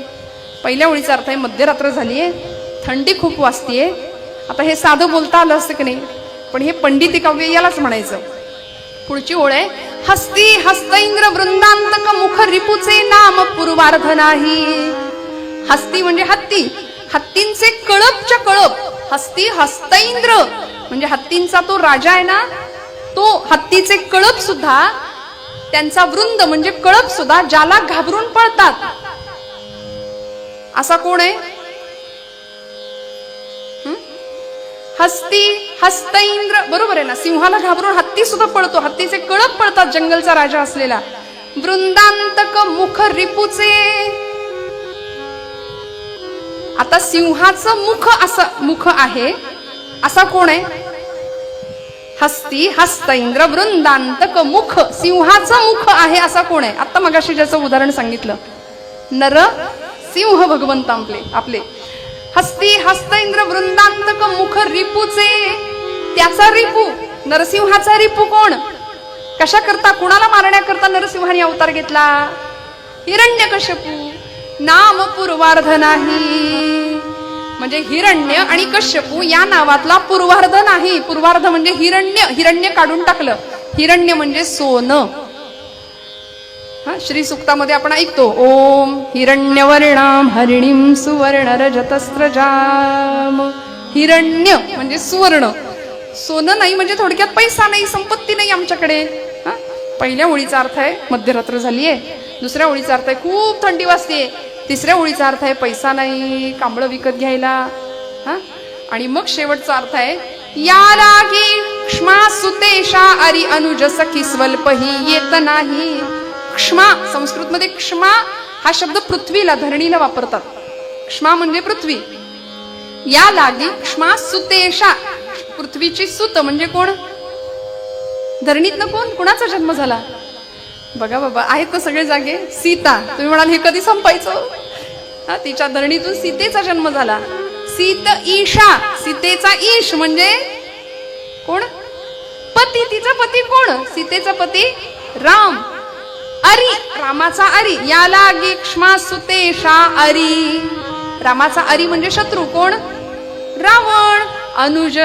पहिल्या ओळीचा अर्थ आहे मध्यरात्र झालीये, थंडी खूप वाजतीये. आता हे साधं बोलता आलं असतं की नाही, पण हे पंडिती काव्य यालाच म्हणायचं. पुढची ओळ आहे, हस्ती हस्तैंद्र वृंदांतक मुख रिपुचे नाम पूर्वार्ध नाही. हस्ती म्हणजे हत्ती, हत्तींचे कळपच्या कळप. हस्ती हस्तैंद्र म्हणजे हत्तींचा तो राजा आहे ना, तो हत्तीचे कळप सुद्धा, त्यांचा वृंद म्हणजे कळप सुद्धा ज्याला घाबरून पळतात, असा कोण आहे, हस्ती हस्तैंद्र. बरोबर आहे ना, सिंहाला घाबरून हत्ती सुद्धा पळतो, हत्तीचे कळप पळतात, जंगलचा राजा असलेला. वृंदांतक मुख रिपुचे. आता सिंहाचं मुख असं मुख आहे, असा कोण आहे? हस्ती हस्त इंद्र वृंदांतक मुख, सिंहाचं मुख आहे असा कोण आहे? आता मगाशी ज्याचं उदाहरण सांगितलं, नर सिंह भगवंत आपले. हस्ती हस्त इंद्र वृंदांतक मुख रिपुचे, त्याचा रिपू नरसिंहाचा रिपू कोण? कशा करता, कुणाला मारण्याकरता नरसिंहाने अवतार घेतला? हिरण्यकश्यपू. नाम पूर्वार्ध नाही, म्हणजे हिरण्य आणि कश्यपू या नावातला पूर्वार्ध नाही. पूर्वार्ध म्हणजे हिरण्य काढून टाकलं. हिरण्य म्हणजे सोनं. श्री सुक्तामध्ये आपण ऐकतो, ओम हिरण्यवर्णाम हरिणीम सुवर्ण रजतस्रजाम. हिरण्य म्हणजे सुवर्ण, सोनं नाही म्हणजे थोडक्यात पैसा नाही, संपत्ती नाही आमच्याकडे. पहिल्या ओळीचा अर्थ आहे मध्यरात्र झालीये. दुसऱ्या ओळीचा अर्थ आहे खूप थंडी वाजते. तिसऱ्या ओळीचा अर्थ आहे पैसा नाही, कांबळं विकत घ्यायला. आणि मग शेवटचा अर्थ आहे, या लागी क्ष्मा सुतेशा अरी अनुज सखी स्वल्पही येत नाही. क्ष्मा, संस्कृतमध्ये क्ष्मा हा शब्द पृथ्वीला, धरणीला वापरतात. क्ष्मा म्हणजे पृथ्वी. या लागी क्ष्मा सुतेशा, पृथ्वीची सुत म्हणजे कोण? धरणीतनं कोण? कुणाचा जन्म झाला? बघा बाबा, आहेत ना सगळे जागे. सीता. तुम्ही म्हणाल हे कधी संपायचं? तिच्या धरणीतून सीतेचा जन्म झाला. सीत ईशा, सीतेचा ईश म्हणजे कोण? पती. तिचा पती कोण? सीतेचा पती राम. अरी, रामाचा अरी. या लागी क्ष्मा सुतेशा अरी, रामाचा अरी म्हणजे शत्रू कोण? रावण. अनुज,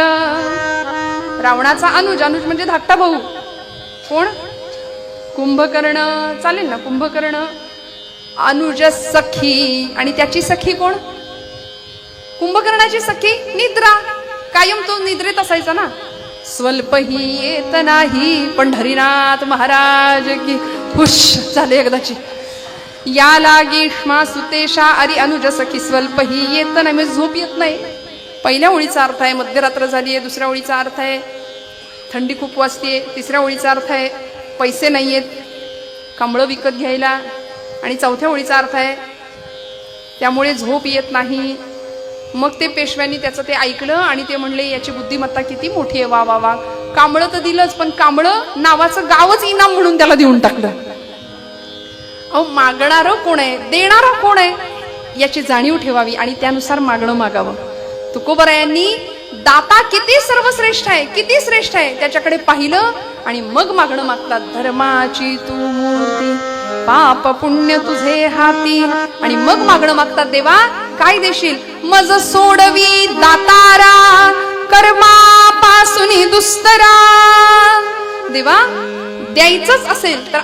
रावणाचा अनुज. अनुज म्हणजे धाकटा भाऊ कोण? कुंभकर्ण. चालेल ना, कुंभकर्ण. अनुज सखी, आणि त्याची सखी कोण? कुंभकर्णाची सखी निद्रा. कायम तो निद्रेत असायचा ना. स्वल्पही येत नाही पंढरीनाथ महाराज की हुश झाले एकदाची. या लागी क्ष्मा सुतेशा अरी अनुज सखी स्वल्पही येत नाही, म्हणजे झोप येत नाही. पहिल्या ओळीचा अर्थ आहे मध्यरात्र झालीये. दुसऱ्या ओळीचा अर्थ आहे थंडी खूप वाजते. तिसऱ्या ओळीचा अर्थ आहे पैसे नाहीयेत कांबळं विकत घ्यायला. आणि चौथ्या ओळीचा अर्थ आहे त्यामुळे झोप येत नाही. मग ते पेशव्यांनी त्याचं ते ऐकलं आणि ते म्हणले याची बुद्धिमत्ता किती मोठी आहे, वा वा वा. कांबळं तर दिलंच, पण कांबळं नावाचं गावच इनाम म्हणून त्याला देऊन टाकलं. अहो, मागणारं कोण आहे, देणारं कोण आहे याची जाणीव ठेवावी आणि त्यानुसार मागणं मागावं. तुकोबरायांनी दाता किती सर्वश्रेष्ठ आहे, किती श्रेष्ठ आहे त्याच्याकडे पाहिलं आणि मग मागणं मागतात. धर्माची तू मूर्ती, पाप पुण्य तुझे हाती. आणि मग मागणं मागतात, देवा काय देशील? मज सोडवी दातारा, कर्मापासून दुस्तरा. देवा द्यायचंच असेल तर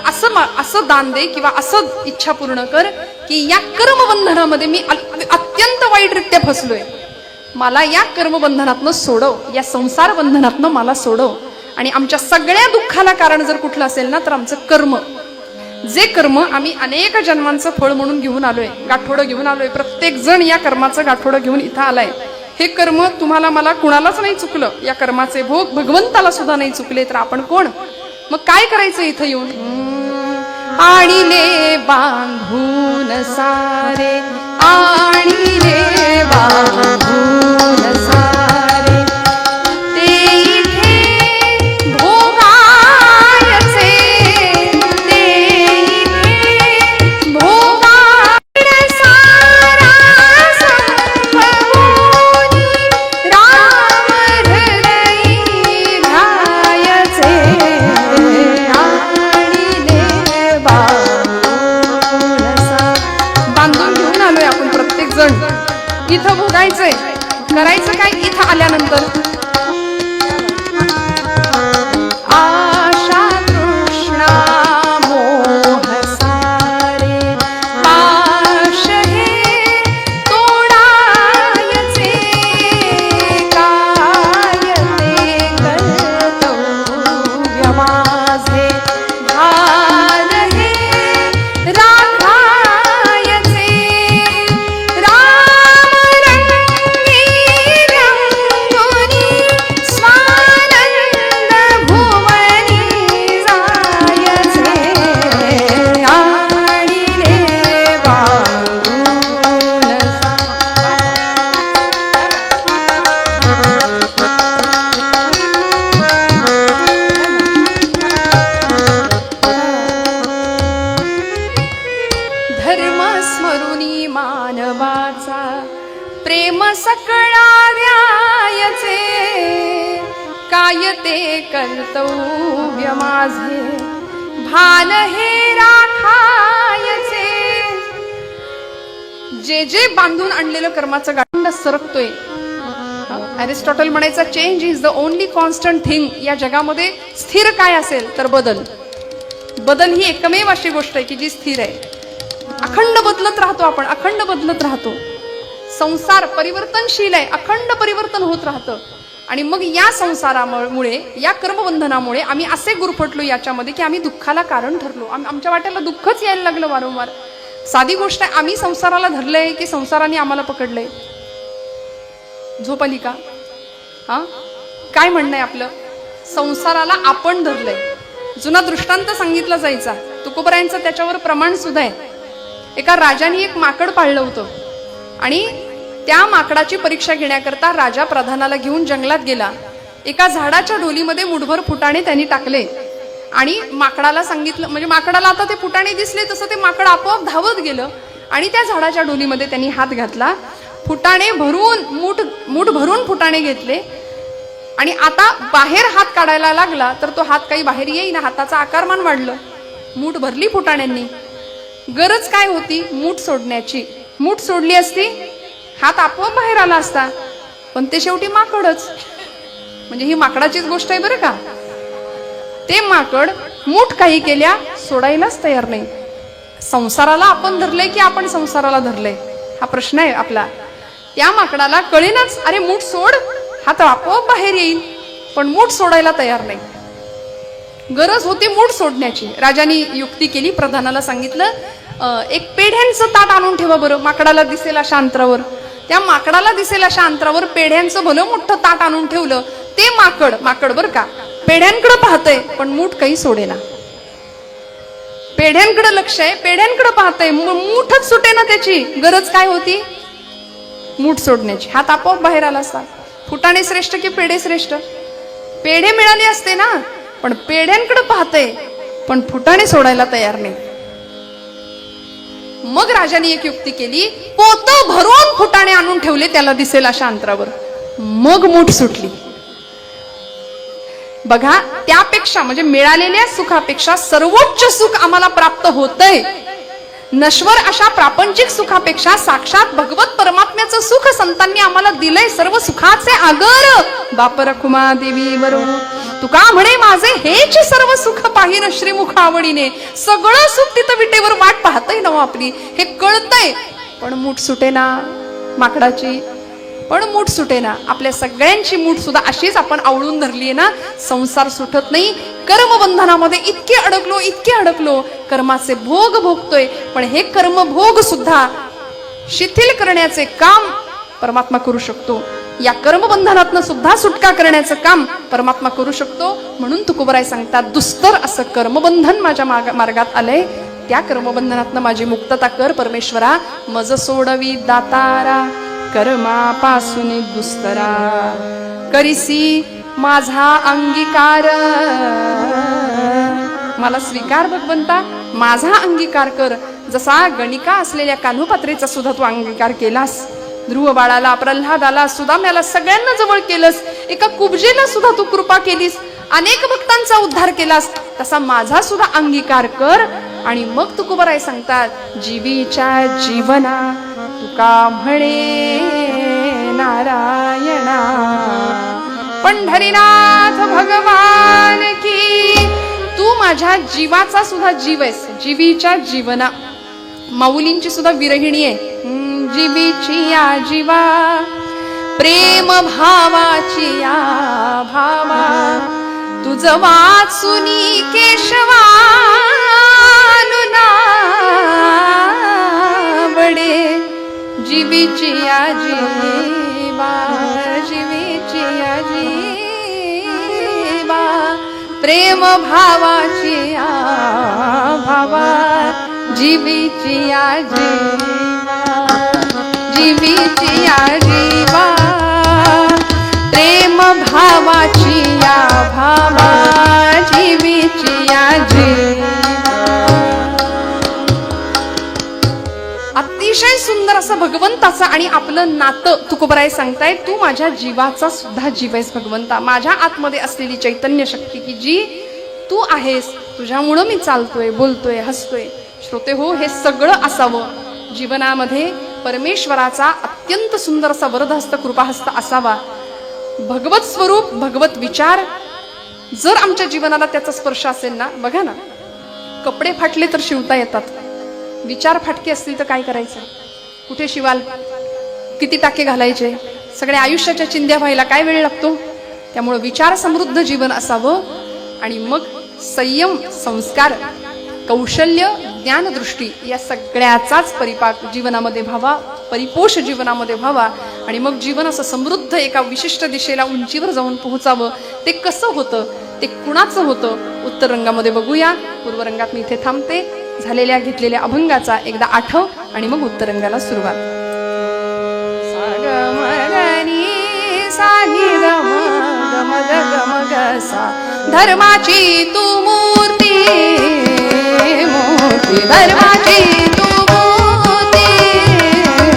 असं दान दे किंवा असं इच्छा पूर्ण कर की या कर्मबंधनामध्ये मी अत्यंत वाईटरित्या फसलोय, मला या कर्मबंधनातनं सोडव, या संसार बंधनातनं मला सोडव. आणि आमच्या सगळ्या दुःखाला कारण जर कुठलं असेल ना तर आमचं कर्म. जे कर्म आम्ही अनेक जन्मांचं फळ म्हणून घेऊन आलोय, गाठोडं घेऊन आलोय. प्रत्येक जण या कर्माचं गाठोडं घेऊन इथं आलाय. हे कर्म तुम्हाला मला कुणालाच नाही चुकलं. या कर्माचे भोग भगवंताला सुद्धा नाही चुकले तर आपण कोण? मग काय करायचं इथं येऊन? आणिले बांधून सारे, आणिले बांधून सारे, ते इथे भोगायचे, ते इथे भोगायचे सारा संभवून राम हृदयी ध्यायचे. आणिले बांधून घेऊन आलोय आपण प्रत्येक जण. इथं भोगायचंय. करायचं काय इथं आल्यानंतर? आशा तृष्णा मोह सारे, पाश हे तोडायचे, काय ते कर्तव्य माझे, भार हे राखायचे. राम रंगी रंगोनी काय ते कर्तव्य माझे, भान हे राखायचे. जे जे बांधून आणलेलं कर्माचं गांड सरकतोय. अरिस्टॉटल म्हणायचा change is the only constant thing. या जगामध्ये स्थिर काय असेल तर बदल. बदल ही एकमेव अशी गोष्ट आहे की जी स्थिर आहे. अखंड बदलत राहतो आपण, अखंड बदलत राहतो. संसार परिवर्तनशील आहे, अखंड परिवर्तन होत राहतं. आणि मग या संसारामुळे, या कर्मबंधनामुळे आम्ही असे गुरफटलो याच्यामध्ये की आम्ही दुःखाला कारण ठरलो. आमच्या वाट्याला दुःखच यायला लागलं वारंवार. साधी गोष्ट आहे, आम्ही संसाराला धरलंय की संसाराने आम्हाला पकडलंय? झोप आली का? हा, काय म्हणणं आहे आपलं? संसाराला आपण धरलंय. जुना दृष्टांत सांगितला जायचा, तुकोबरायांचं त्याच्यावर प्रमाण सुद्धा आहे. एका राजाने एक माकड पाळलं होतं आणि त्या माकडाची परीक्षा घेण्याकरता राजा प्रधानाला घेऊन जंगलात गेला. एका झाडाच्या डोलीमध्ये मुठभर फुटाणे त्यांनी टाकले आणि माकडाला सांगितलं, म्हणजे माकडाला आता ते फुटाणे दिसले तसं ते माकड आपोआप धावत गेलं आणि त्या झाडाच्या डोलीमध्ये त्यांनी हात घातला. फुटाणे भरून मूठ भरून फुटाणे घेतले आणि आता बाहेर हात काढायला लागला तर तो हात काही बाहेर येईना. हाताचा आकारमान वाढलं. मूठ भरली फुटाण्यांनी. गरज काय होती? मूठ सोडण्याची. मूठ सोडली असती, हात आपोआप बाहेर आला असता. पण ते शेवटी माकडच. म्हणजे ही माकडाचीच गोष्ट आहे बरं का. ते माकड मूठ काही केल्या सोडायलाच तयार नाही. संसाराला आपण धरलंय की आपण संसाराला धरलंय हा प्रश्न आहे आपला. त्या माकडाला कळेनाच, अरे मूठ सोड, हात आपोआप बाहेर येईल, पण मूठ सोडायला तयार नाही. गरज होती मूठ सोडण्याची. राजाने युक्ती केली, प्रधानाला सांगितलं, एक पेढ्यांचं ताट आणून ठेवा बरं, माकडाला दिसेल अशा अंतरावर. त्या माकडाला दिसेल अशा अंतरावर पेढ्यांचं भलं मोठं ताट आणून ठेवलं. ते माकड बरं का, पेढ्यांकडे पाहतंय पण मूठ काही सोडेना. पेढ्यांकडे लक्ष आहे, पेढ्यांकडे पाहतंय, मूठच सुटेना त्याची. गरज काय होती? मूठ सोडण्याची. हात आपोआप बाहेर आला असता. फुटाणे श्रेष्ठ की पेढे श्रेष्ठ? पेढे मिळाले असते ना, पण पेढ्यांकडे पाहतंय पण फुटाणे सोडायला तयार नाही. मग राजाने एक युक्ती केली, पोत भरून फुटाणे आणून ठेवले त्याला दिसेल अशा अंतरावर. मग मूठ सुटली. बघा, त्यापेक्षा म्हणजे मिळालेल्या सुखापेक्षा सर्वोच्च सुख आम्हाला प्राप्त होतंय. नश्वर अशा प्रापंचिक सुखापेक्षा साक्षात भगवत परमात्म्याचं सुख संतांनी आम्हाला दिलंय. सर्व सुखाचे आगर बाप रखुमा देवी वरू. तुका म्हणे माझे हेच सर्व सुख पाहिन श्रीमुख आवडीने. सगळं सुख तिथं विटेवर वाट पाहतय ना आपली, हे कळतंय. पण मूठ सुटेना माकडाची, पण मूठ सुटेना. आपल्या सगळ्यांची मूठ सुद्धा अशीच आपण आवळून धरली आहे ना. संसार सुटत नाही. कर्मबंधनामध्ये इतके अडकलो, कर्माचे भोग भोगतोय. पण हे कर्मभोग सुद्धा शिथिल करण्याचे काम परमात्मा करू शकतो. या कर्मबंधनातनं सुद्धा सुटका करण्याचं काम परमात्मा करू शकतो. म्हणून तुकोबराय सांगतात, दुस्तर असं कर्मबंधन माझ्या मार्गात आलंय, त्या कर्मबंधनातनं माझी मुक्तता कर परमेश्वरा. मज सोडवी दातारा कर्मापासून दुस्तरा. करिसी माझा अंगीकार, मला स्वीकार भगवंता, माझा अंगीकार कर. जसा गणिका असलेल्या कान्होपात्रेचा सुद्धा तू अंगीकार केलास. ध्रुव बाळाला, प्रल्हादाला, सुदाम्याला सगळ्यांना जवळ केलंस. एका कुब्जेला सुद्धा तू कृपा केलीस. अनेक भक्तांचा उद्धार केलास. तसा माझा सुद्धा अंगीकार कर. आणि मग तुकोबराय सांगतात, जीवीच्या जीवना तुका म्हणे नारायणा. पंढरीनाथ भगवान की. तू माझ्या जीवाचा सुद्धा जीव आहेस. जीवीच्या जीवना, माऊलींची सुद्धा विरहिणी आहे. जीवीची या जीवा, प्रेम भावाची या भावा. तुझ वाचुनी केशवा बडे. जीवीची या जीवा, जीवीची या जीवा, प्रेम भावाची या भावा. जीवीची या जीवा, जीवीची या जीवा, प्रेम भावाची या भावा. जीवीची या जीवा. अतिशय सुंदर असं भगवंताचं आणि आपलं नातं तुकोबराय सांगताय, तू माझ्या जीवाचा सुद्धा जीव आहेस भगवंता, माझ्या आतमध्ये असलेली चैतन्य शक्ती की जी तू आहेस, तुझ्यामुळं मी चालतोय, बोलतोय, हसतोय. श्रोते हो, हे सगळं असावं जीवनामध्ये. परमेश्वराचा अत्यंत सुंदर असा वरदहस्त कृपाहस्त असावा. भगवत स्वरूप, भगवत विचार जर आमच्या जीवनाला त्याचा स्पर्श असेल ना, बघा ना, कपडे फाटले तर शिवता येतात, विचार फाटके असतील तर काय करायचं, कुठे शिवाल, किती टाके घालायचे, सगळ्या आयुष्याच्या चिंध्या व्हायला काय वेळ लागतो. त्यामुळे विचार समृद्ध जीवन असावं आणि मग संयम, संस्कार, कौशल्य, ज्ञानदृष्टी या सगळ्याचाच परिपाक जीवनामध्ये व्हावा, परिपोष जीवनामध्ये व्हावा. आणि मग जीवन असं समृद्ध एका विशिष्ट दिशेला उंचीवर जाऊन पोहोचावं. ते कसं होतं, ते कुणाचं होतं, उत्तर रंगामध्ये बघूया. पूर्व रंगात मी इथे थांबते. झालेल्या घेतलेल्या अभंगाचा एकदा आठव आणि मग उत्तर रंगाला सुरुवात. धर्माची तू मूर्ती, मूर्ती धर्माची तू मूर्ती,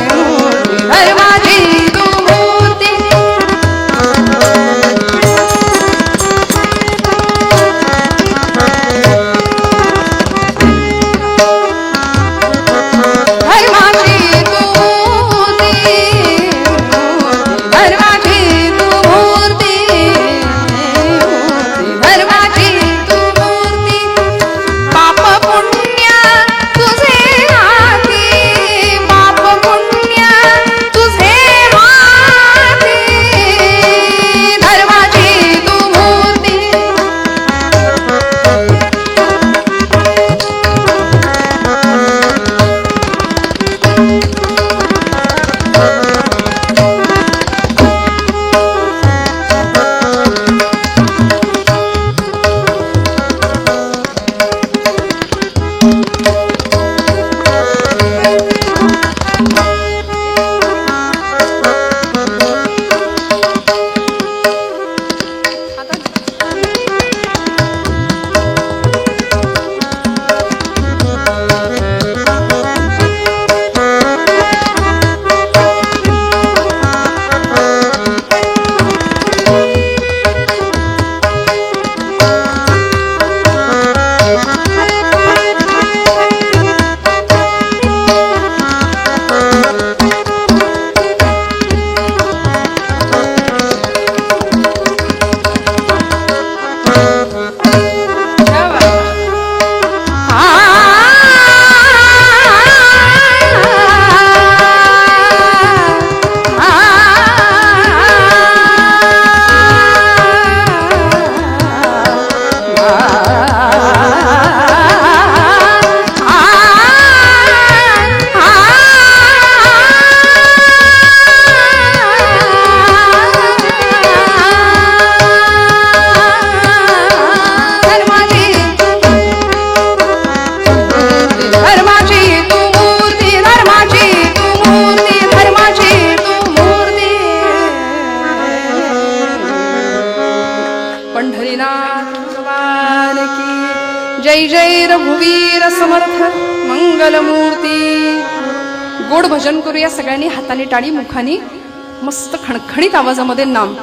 मूर्ती धर्माची तू मूर्ती. धर्माची तू मूर्ती, धर्माची तू मूर्ती, धर्माची तू मूर्ती. पाप पुण्य तुझे हाती, पाप पुण्य तुझे हाती, धर्माची तू मूर्ती. जय जय रघुवीर समर्थ मंगलमूर्ती. गोड भजन करूया सगळ्यांनी, हाताने टाळी, मुखाने मस्त खणखणीत आवाजामध्ये नाम.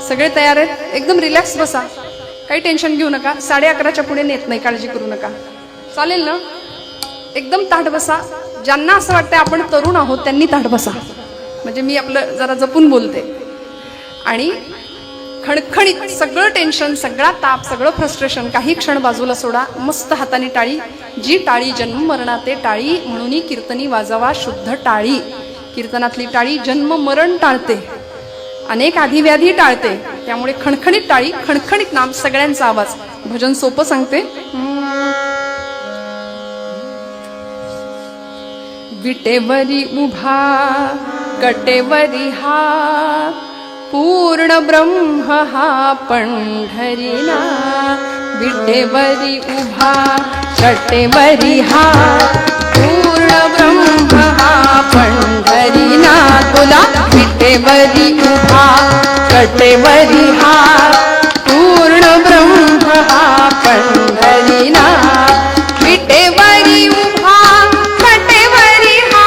सगळे तयार आहेत, एकदम रिलॅक्स बसा, काही टेन्शन घेऊ नका. 11:30च्या पुढे नेत नाही, काळजी करू नका, चालेल ना. एकदम ताठ बसा. ज्यांना असं वाटतंय आपण तरुण आहोत त्यांनी ताठ बसा, म्हणजे मी आपलं जरा जपून बोलते. आणि खणखणीत सगळं टेन्शन, सगळा ताप, सगळं फ्रस्ट्रेशन काही क्षण बाजूला सोडा. मस्त हाताने टाळी. जी टाळी जन्म मरणाते टाळी, म्हणून कीर्तनी वाजवा शुद्ध टाळी. कीर्तनातली टाळी जन्म मरण टाळते, अनेक आधिव्याधी टाळते. त्यामुळे खणखणीत टाळी, खणखणीत नाम, सगळ्यांचा आवाज. भजन सोपं सांगते. विटेवरी उभा कटेवरी हा, पूर्ण ब्रह्म हा पंढरीना. विटेवरी उभा कटेवरी हा, पूर्ण ब्रह्म हा पंढरीना. तुला विटेवरी उभा कटेवरी हा, पूर्ण ब्रह्म हा पंढरीना. विटेवरी उभा कटेवरी हा,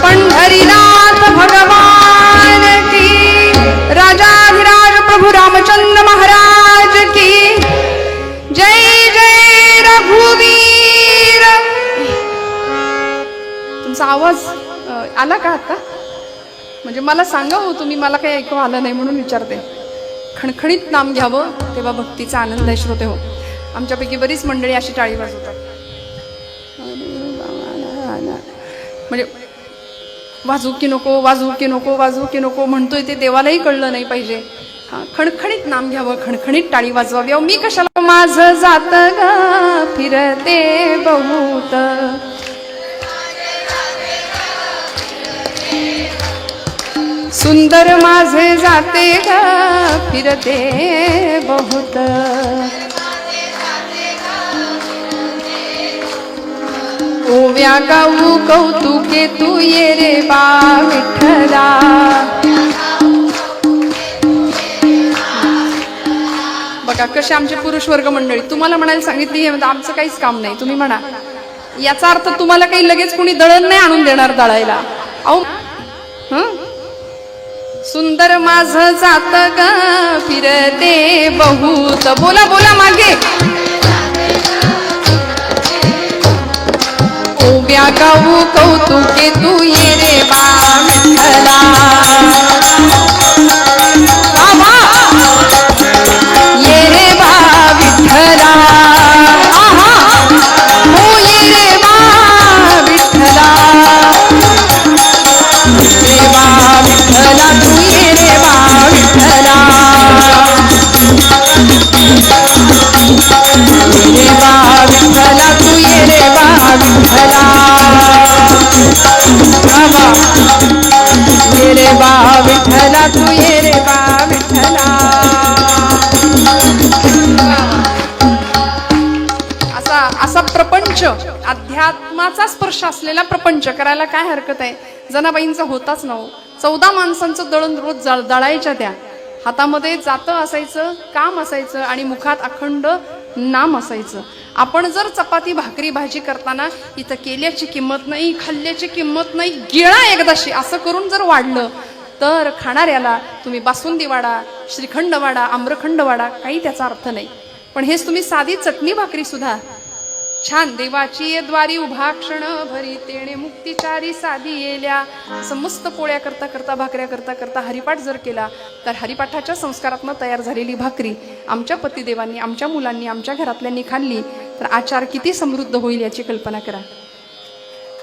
पंढरीनाथ भगवान की, राजाधिराज प्रभु रामचंद्र महाराज की जय. जय रघुवीर. तुमचा आवाज आला का आता? म्हणजे मला सांगा हो, तुम्ही मला काही ऐकू आलं नाही म्हणून विचारते. खणखणीत नाम घ्यावं तेव्हा भक्तीचा आनंद आहे. श्रोते हो, आमच्यापैकी बरीच मंडळी अशी टाळी वाजवतात. म्हणजे वाजू की नको, वाजू की नको, वाजू की नको म्हणतोय ते देवालाही कळलं नाही पाहिजे. हा, खणखणीत नाम घ्यावं, खणखणीत टाळी वाजवावी. मी कशाला माझं जात ग फिरते बहुत, सुंदर माझे जाते ग फिरते बहुत. ओव्या गाऊ कौतुके तू ये रे बा विठ्ठला. बघा कसे आमचे पुरुष वर्ग मंडळी. तुम्हाला म्हणायला सांगितली आमचं काहीच काम नाही, तुम्ही म्हणा. याचा अर्थ तुम्हाला काही लगेच कोणी दळण नाही आणून देणार दळायला. अहो सुंदर माझं जात ग फिरते बहुत. बोला बोला मागे. ओव्या गाऊ कौतुके तू ये रे बा विठ्ठला. ये रे बा विठ्ठला. हो ये रे बा विठ्ठला. ये बा विठ्ठला तू ये रे बा विठ्ठला. ये बा विठ्ठला तू ये रे बा विठ्ठला. ये रे बा विठ्ठला तू ये रे बा विठ्ठला. असा प्रपंच, अध्यात्माचा स्पर्श असलेला प्रपंच करायला काय हरकत आहे? जनाबाईंचा होताच नव्ह. 14 माणसांचं दळण रोज दळायच्या त्या. हातामध्ये जातं असायचं, काम असायचं आणि मुखात अखंड नाम असायचं. आपण जर चपाती भाकरी भाजी करताना इथं केल्याची किंमत नाही, खाल्ल्याची किंमत नाही, गिळा एकदाशी असं करून जर वाढलं तर खाणाऱ्याला तुम्ही बासुंदी वाडा, श्रीखंड वाडा, आम्रखंड वाडा, काही त्याचा अर्थ नाही. पण हेच तुम्ही साधी चटणी भाकरी सुद्धा छान देवाची द्वारी उभा क्षण भरी तेणे मुक्तिचारी साधी येल्या. समस्त पोळ्या करता करता, भाकऱ्या करता करता हरिपाठ जर केला तर हरिपाठाच्या संस्कारातनं तयार झालेली भाकरी आमच्या पतिदेवांनी, आमच्या मुलांनी, आमच्या घरातल्यांनी खाल्ली तर आचार किती समृद्ध होईल याची कल्पना करा.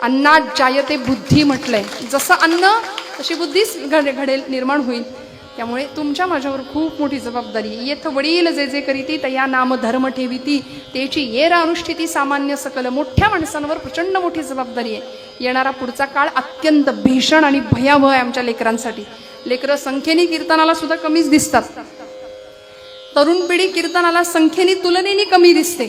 अन्नात जायते बुद्धी म्हटलंय. जसं अन्न तशी बुद्धीच घडेल, निर्माण होईल. त्यामुळे तुमच्या माझ्यावर खूप मोठी जबाबदारी. येथ वडील जे जे करीती तया नाम धर्म ठेविती त्याची येर अनुष्ठिती सामान्य सकल. मोठ्या माणसांवर प्रचंड मोठी जबाबदारी आहे. येणारा पुढचा काळ अत्यंत भीषण आणि भयावह आहे आमच्या लेकरांसाठी. लेकरं संख्येने कीर्तनाला सुद्धा कमीच दिसतात. तरुण पिढी कीर्तनाला संख्येने तुलनेने कमी दिसते.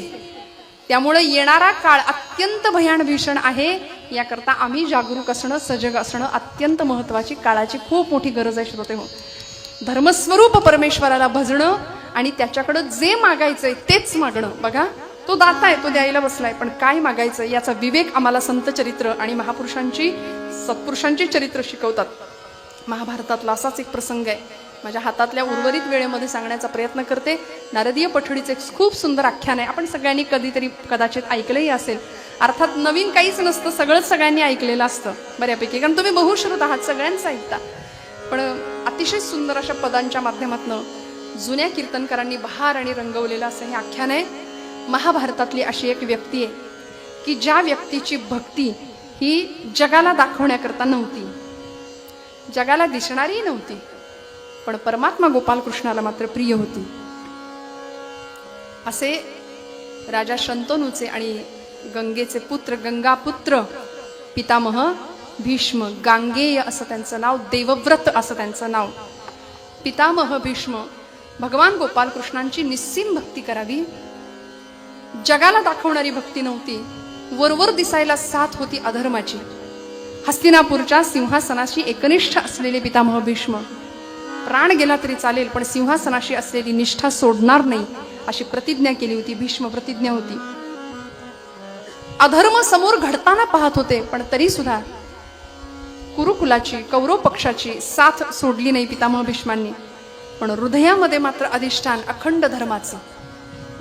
त्यामुळे येणारा काळ अत्यंत भयान भीषण आहे. याकरता आम्ही जागरूक असणं, सजग असणं अत्यंत महत्वाची, काळाची खूप मोठी गरज आहे. श्रोते हो, धर्मस्वरूप परमेश्वराला भजणं आणि त्याच्याकडं जे मागायचंय तेच मागणं. बघा तो दाता आहे, तो द्यायला बसलाय, पण काय मागायचं याचा विवेक आम्हाला संत चरित्र आणि महापुरुषांची, सत्पुरुषांची चरित्र शिकवतात. महाभारतातला असाच एक प्रसंग आहे. माझ्या हातातल्या उर्वरित वेळेमध्ये सांगण्याचा प्रयत्न करते. नारदीय पठडीचं एक खूप सुंदर आख्यान आहे. आपण सगळ्यांनी कधीतरी कदाचित ऐकलंही असेल. अर्थात नवीन काहीच नसतं, सगळंच सगळ्यांनी ऐकलेलं असतं बऱ्यापैकी, कारण तुम्ही बहुश्रुत आहात, सगळ्यांचं ऐकता. पण अतिशय सुंदर अशा पदांच्या माध्यमातून जुन्या कीर्तनकारांनी बहार आणि रंगवलेलं असं हे आख्यान आहे. महाभारतातली अशी एक व्यक्ती आहे की ज्या व्यक्तीची भक्ती ही जगाला दाखवण्याकरता नव्हती, जगाला दिसणारी नव्हती, पण परमात्मा गोपालकृष्णाला मात्र प्रिय होती. असे राजा शंतनूचे आणि गंगेचे पुत्र, गंगापुत्र पितामह भीष्म, गांगेय असं त्यांचं नाव, देवव्रत असं त्यांचं नाव. पितामह भीष्म भगवान गोपालकृष्णांची निस्सीम भक्ती करावी, जगाला दाखवणारी भक्ती नव्हती, वरवर दिसायला साथ होती अधर्माची. हस्तिनापूरच्या सिंहासनाशी एकनिष्ठ असलेले पितामह भीष्म प्राण गेला तरी चालेल पण सिंहासनाशी असलेली निष्ठा सोडणार नाही अशी प्रतिज्ञा केली होती. भीष्म प्रतिज्ञा होती. अधर्म समोर घडताना पाहत होते पण तरी सुद्धा कुरुकुलाची कौरव पक्षाची साथ सोडली नाही पितामह भीष्मांनी. पण हृदयामध्ये मात्र अधिष्ठान अखंड धर्माचं.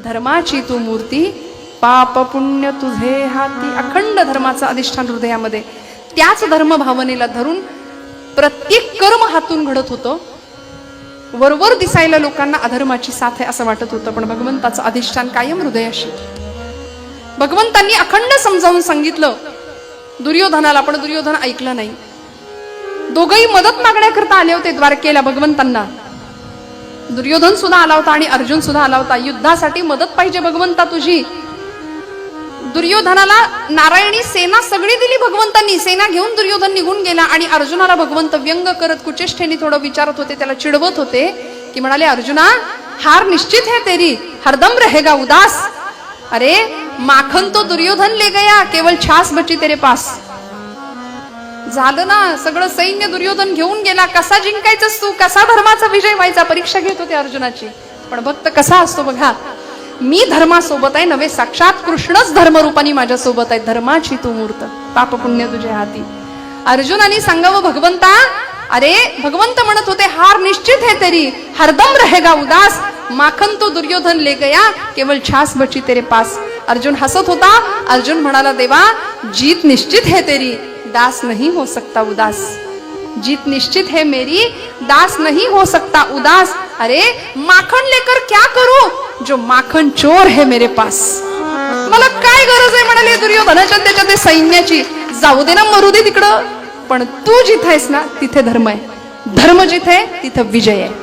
धर्माची तू मूर्ती पाप पुण्य तुझे हाती. अखंड धर्माचं अधिष्ठान हृदयामध्ये. त्याच धर्म भावनेला धरून प्रत्येक कर्म हातून घडत होतं. वरवर दिसायला लोकांना अधर्माची साथ आहे असं वाटत होतं पण भगवंताचं अधिष्ठान कायम हृदयाशी. भगवंतांनी अखंड समजावून सांगितलं दुर्योधनाला पण दुर्योधन ऐकलं नाही. दोघही मदत मागण्याकरता आले होते द्वारकेला भगवंतांना. दुर्योधन सुद्धा आला होता आणि अर्जुन सुद्धा आला होता. युद्धासाठी मदत पाहिजे भगवंता तुझी. दुर्योधनाला नारायणी सेना सगळी दिली भगवंतांनी. सेना घेऊन दुर्योधन निघून गेला आणि अर्जुनाला भगवंत व्यंग करत कुचेष्ठेने थोडं विचारत होते, त्याला चिडवत होते की म्हणाले अर्जुना हार निश्चित है तेरी, हरदम रहेगा उदास. अरे माखन तो दुर्योधन ले गया, केवल छास बची तेरे पास. झालं ना सगळं सैन्य दुर्योधन घेऊन गेला. कसा जिंकायचंस तू, कसा धर्माचा विजय व्हायचा, परीक्षा घेत होते अर्जुनाची. पण भक्त कसा असतो बघा, मी धर्मासोबत आहे नव्हे, साक्षात कृष्णच धर्मरूपाने माझ्या सोबत आहे. धर्माची तू मूर्त पाप पुण्य तुझ्या हाती. अर्जुनाने सांगावं भगवंता, अरे भगवंत म्हणत होते हार निश्चित है तेरी, हरदम रहेगा उदास. माखन तो दुर्योधन ले गया, केवल छास बची तेरे पास. अर्जुन हसत होता. अर्जुन म्हणाला देवा जीत निश्चित है तेरी, दास नहीं हो सकता उदास. जीत निश्चित है मेरी, दास नहीं हो सकता उदास. अरे माखन लेकर क्या करूं, जो माखन चोर है मेरे पास. मला काय गरज आहे म्हणाले दुर्योधनाच्या त्याच्या ते सैन्याची. जाऊ दे ना मरू दे तिकडं, पण तू जिथे आहेस ना तिथे धर्म आहे. धर्म जिथे आहे तिथं विजय आहे.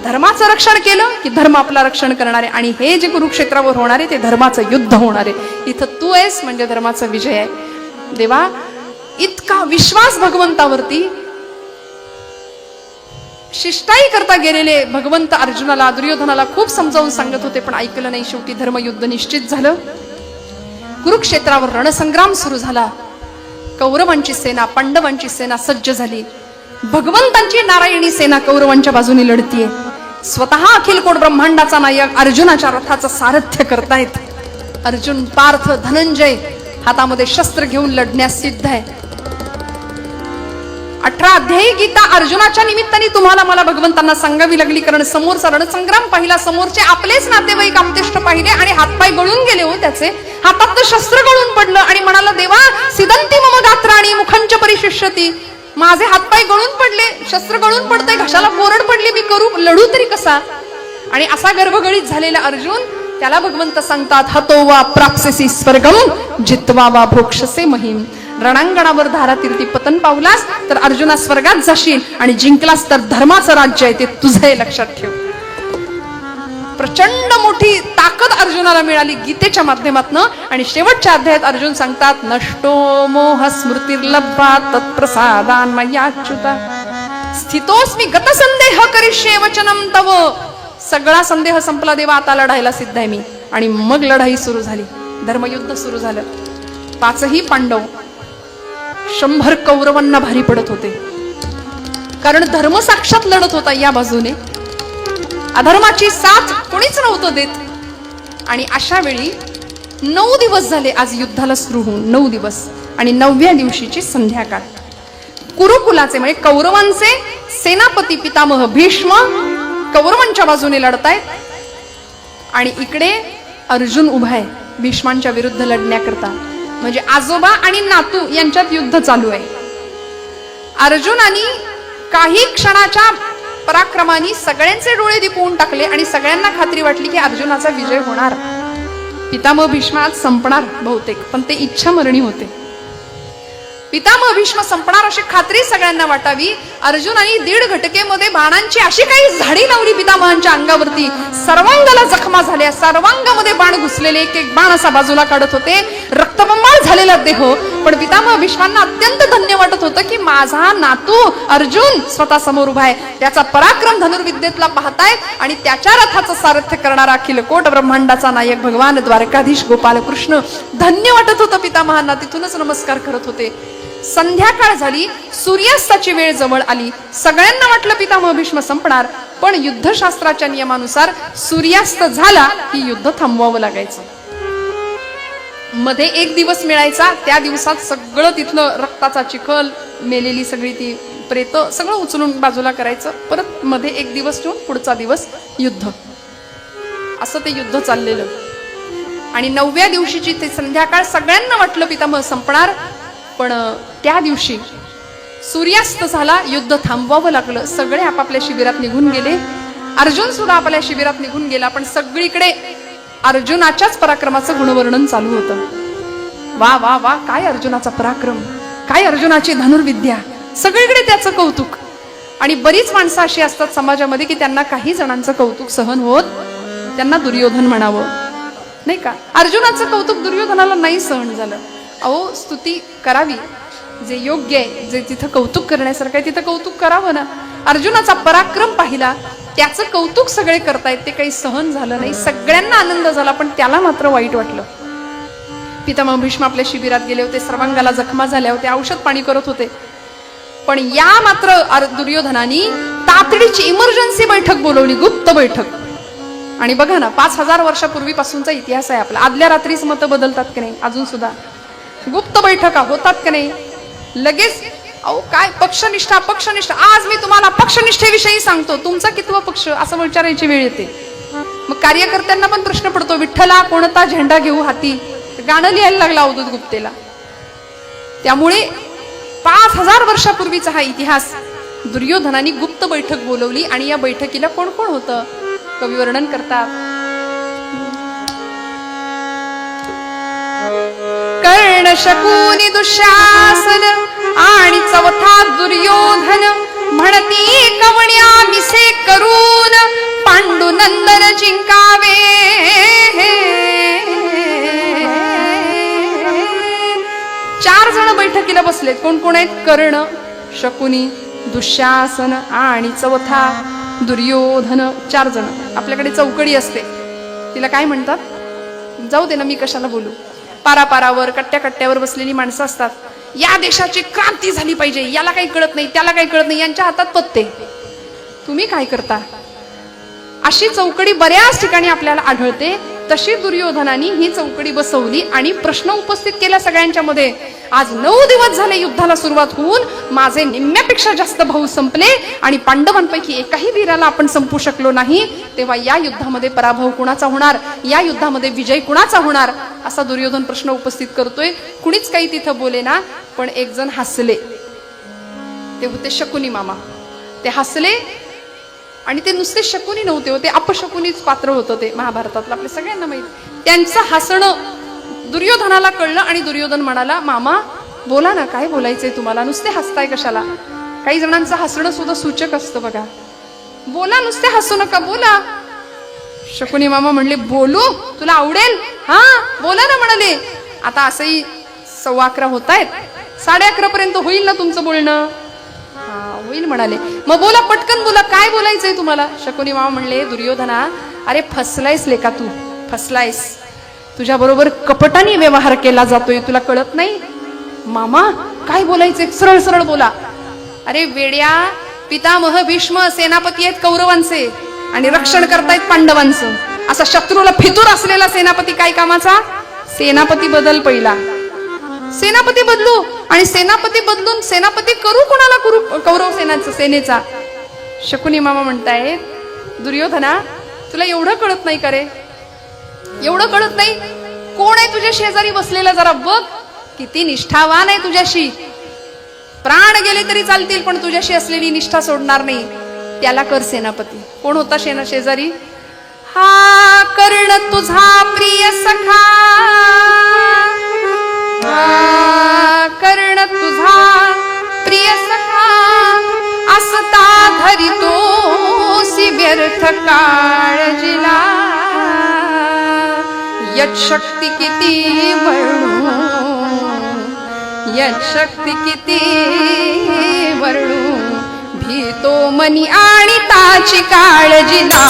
धर्माचं रक्षण केलं की धर्म आपला रक्षण करणार आहे. आणि हे जे कुरुक्षेत्रावर होणार आहे ते धर्माचं युद्ध होणार आहे. इथं तू आहेस म्हणजे धर्माचा विजय आहे. देवा इतका विश्वास भगवंतावरती. शिष्टाई करता गेलेले भगवंत अर्जुनाला दुर्योधनाला खूप समजावून सांगत होते पण ऐकलं नाही. शेवटी धर्मयुद्ध निश्चित झालं. कुरुक्षेत्रावर रणसंग्राम सुरू झाला. कौरवांची सेना पांडवांची सेना सज्ज झाली. भगवंतांची नारायणी सेना कौरवांच्या बाजूने लढतीये. स्वतः अखिल कोट ब्रह्मांडाचा नायक अर्जुनाच्या रथाचं सारथ्य करतायत. अर्जुन पार्थ धनंजय हातामध्ये शस्त्र घेऊन लढण्यास सिद्ध आहे. 18 अध्यायी गीता अर्जुनाच्या निमित्ताने तुम्हाला मला भगवंतांना सांगावी लागली. कारण समोरचा रणसंग्राम पाहिला, समोरचे आपलेच नातेवाईक आपतेष्ट पाहिले आणि हातपाय गळून गेले हो त्याचे. हातात शस्त्र गळून पडलं आणि म्हणाला देवा सिदंती मम गात्राणी मुखंच परिशिष्यती. माझे हातपाय गळून पडले, शस्त्र गळून पडतंय, घशाला कोरड पडली, मी करू लढू तरी कसा. आणि असा गर्भगळीत झालेला अर्जुन, त्याला भगवंत सांगतात हतो वा प्राप्स्यसि स्वर्गम जित्वा वा भोक्षसे महिम. रणांगणावर धारातीर्थी पतन पावलास तर अर्जुना स्वर्गात जाशील आणि जिंकलास तर धर्माचं राज्य आहे ते तुझं आहे, लक्षात ठेव. प्रचंड मोठी ताकद अर्जुनाला मिळाली गीतेच्या माध्यमातून. आणि शेवटच्या अध्यायात अर्जुन सांगतात नष्टो मोह स्मृतिर्लब्धा तत्प्रसादान मयाच्युता स्थितोस्मि गतसंदेह करिष्ये वचनम तव. सगळा संदेह संपला देवा, आता लढायला सिद्ध आहे मी. आणि मग लढाई सुरू झाली. धर्मयुद्ध सुरू झालं. 5ही पांडव 100 कौरवांना भारी पडत होते. कारण धर्म साक्षात लढत होता या बाजूने. अधर्माची साथ कोणीच नव्हतं देत. आणि अशा वेळी 9 दिवस झाले आज युद्धाला सुरू होऊन. 9 दिवस आणि 9व्या दिवशीची संध्याकाळ. कुरुकुलाचे म्हणजे कौरवांचे सेनापती पितामह भीष्म कौरवांच्या बाजूने लढतायत. आणि इकडे अर्जुन उभा आहे भीष्मांच्या विरुद्ध लढण्याकरता. म्हणजे आजोबा आणि नातू यांच्यात युद्ध चालू आहे. अर्जुनाने काही क्षणाच्या पराक्रमाने सगळ्यांचे डोळे दिपवून टाकले आणि सगळ्यांना खात्री वाटली की अर्जुनाचा विजय होणार. पितामह भीष्म आज संपणार बहुतेक, पण ते इच्छामरणी होते. पितामह भीष्म संपणार अशी खात्री सगळ्यांना वाटावी. अर्जुनाने 1.5 घटकेमध्ये बाणांची अशी काही झाडी लावली पितामहांच्या अंगावरती. सर्वांगाला जखमा झाल्या, सर्वांगामध्ये बाण घुसलेले, एक एक बाण असा बाजूला काढत होते. रक्तबंबाळ झालेला देह. पण पितामह भीष्मांना अत्यंत धन्य वाटत होतं की माझा नातू अर्जुन स्वतः समोर उभा आहे. त्याचा पराक्रम धनुर्विद्येतला पाहतायत आणि त्याच्या रथाचं सारथ्य करणारा अखिल कोट ब्रह्मांडाचा नायक भगवान द्वारकाधीश गोपाल कृष्ण. धन्य वाटत होतं पितामहांना. तिथूनच नमस्कार करत होते. संध्याकाळ झाली, सूर्यास्ताची वेळ जवळ आली. सगळ्यांना वाटलं पितामह भीष्म संपणार, पण युद्धशास्त्राच्या नियमानुसार सूर्यास्त झाला की युद्ध थांबवावं लागायचं. मध्ये एक दिवस मिळायचा, त्या दिवसात सगळं तिथलं रक्ताचा चिखल, मेलेली सगळी ती प्रेत सगळं उचलून बाजूला करायचं. परत मध्ये एक दिवस ठेवून पुढचा दिवस युद्ध. असं ते युद्ध चाललेलं. आणि 9व्या दिवशीची ते संध्याकाळ सगळ्यांना वाटलं पितामह संपणार, पण त्या दिवशी सूर्यास्त झाला, युद्ध थांबवावं लागलं. सगळे आपापल्या शिबिरात निघून गेले. अर्जुन सुद्धा आपल्या शिबिरात निघून गेला. पण सगळीकडे अर्जुनाच्याच पराक्रमाचं गुणवर्णन चालू होतं. वा वा वा, काय अर्जुनाचा पराक्रम, काय अर्जुनाची धनुर्विद्या, सगळीकडे त्याचं कौतुक. आणि बरीच माणसं अशी असतात समाजामध्ये की त्यांना काही जणांचं कौतुक सहन होत, त्यांना दुर्योधन म्हणावं, नाही का. अर्जुनाचं कौतुक दुर्योधनाला नाही सहन झालं. अहो, स्तुती करावी, जे योग्य आहे, जे तिथं कौतुक करण्यासारखं आहे तिथं कौतुक करावं ना. अर्जुनाचा पराक्रम पाहिला, त्याचं कौतुक सगळे करतायत, ते काही सहन झालं नाही. सगळ्यांना आनंद झाला, पण त्याला मात्र वाईट वाटलं. पितामह भीष्म आपल्या शिबिरात गेले होते, सर्वांगाला जखमा झाल्या होत्या, औषध पाणी करत होते. पण या मात्र दुर्योधनानी तातडीची इमर्जन्सी बैठक बोलवली, गुप्त बैठक. आणि बघा ना, 5000 वर्षापूर्वीपासूनचा इतिहास आहे आपला. आदल्या रात्रीच मतं बदलतात की नाही, अजून सुद्धा गुप्त बैठका होतात की नाही लगेच. अहो काय पक्षनिष्ठा, पक्षनिष्ठा, आज मी तुम्हाला पक्षनिष्ठेविषयी सांगतो, तुमचा कितवा पक्ष असं विचारायची वेळ येते. मग कार्यकर्त्यांना पण प्रश्न पडतो, विठ्ठला कोणता झेंडा घेऊ हाती, गाणं लिहायला लागला अवधूत गुप्तेला. त्यामुळे 5000 वर्षापूर्वीचा हा इतिहास. दुर्योधनाने गुप्त बैठक बोलवली आणि या बैठकीला कोण कोण होतं कवी वर्णन करतात. कर्ण, शकुनी, दुःशासन आणि चौथा दुर्योधन. म्हणती कवण्या मिसे करून पांडुनंदन जिंकावे. चार जण बैठकीला बसलेत. कोण कोण आहेत? कर्ण, शकुनी, दुःशासन आणि चौथा दुर्योधन. 4 जण. आपल्याकडे चौकडी असते, तिला काय म्हणतात, जाऊ दे ना, मी कशाला बोलू. पारापारावर कट्ट्या कट्ट्यावर बसलेली माणसं असतात. या देशाची क्रांती झाली पाहिजे, याला काही कळत नाही, त्याला काही कळत नाही, यांच्या हातात पत्ते, तुम्ही काय करता. अशी चौकडी बऱ्याच ठिकाणी आपल्याला आढळते. तशी दुर्योधनाने ही चौकडी बसवली आणि प्रश्न उपस्थित केला सगळ्यांच्या मध्ये. आज 9 दिवस झाले युद्धाला सुरुवात होऊन, माझे निम्म्यापेक्षा जास्त भाऊ संपले आणि पांडवांपैकी एकाही वीराला आपण संपू शकलो नाही. तेव्हा या युद्धामध्ये पराभव कुणाचा होणार, या युद्धामध्ये विजय कुणाचा होणार, असा दुर्योधन प्रश्न उपस्थित करतोय. कुणीच काही तिथं बोले ना, पण एक जण हसले. ते होते शकुनी मामा. ते हसले आणि ते नुसते शकुनी नव्हते, होते अपशकुनीच पात्र होतं ते महाभारतातलं, आपल्या सगळ्यांना माहिती. त्यांचं हसणं दुर्योधनाला कळलं आणि दुर्योधन म्हणाला, मामा बोला ना, काय बोलायचंय तुम्हाला, नुसते हसताय कशाला. काही जणांचं हसणं सुद्धा सूचक असतं बघा. बोला, नुसते हसू नका, बोला. शकुनी मामा म्हणले, बोलू, तुला आवडेल, हा बोला ना म्हणाले. आता असंही 11:15 होत आहेत, 11:30 पर्यंत होईल ना तुमचं बोलणं. हा होईल म्हणाले. मग बोला, पटकन बोला, काय बोलायचंय तुम्हाला. शकुनी मामा म्हणले, दुर्योधना, अरे फसलायस लेका, तू फसलायस, तुझ्या बरोबर कपटाने व्यवहार केला जातोय, तुला कळत नाही. मामा काय बोलायचंय, सरळ सरळ बोला. अरे वेड्या, पितामह भीष्म सेनापती आहेत कौरवांचे आणि रक्षण करतायत पांडवांचं. असा शत्रूला फितूर असलेला सेनापती काय कामाचा. सेनापती बदल पहिला, सेनापती बदलू आणि सेनापती बदलून सेनापती करू कोणाला, करू कौरव सेनेचा. शकुनी मामा म्हणतायत, दुर्योधना तुला एवढं कळत नाही का रे, एवढं कळत नाही. कोण आहे तुझ्या शेजारी बसलेला, जरा बघ, किती निष्ठावान आहे तुझ्याशी. प्राण गेले तरी चालतील, पण तुझ्याशी असलेली निष्ठा सोडणार नाही, त्याला कर सेनापती. कोण होता शेजारी. हा कर्ण तुझा प्रिय सखा, हा कर्ण तुझा प्रिय सखा, असता धरितोसी व्यर्थ काळजीला. यत शक्ती किती वर्णू, यत शक्ती किती वर्णू, भीतो मनी आणि ताची काळजीला.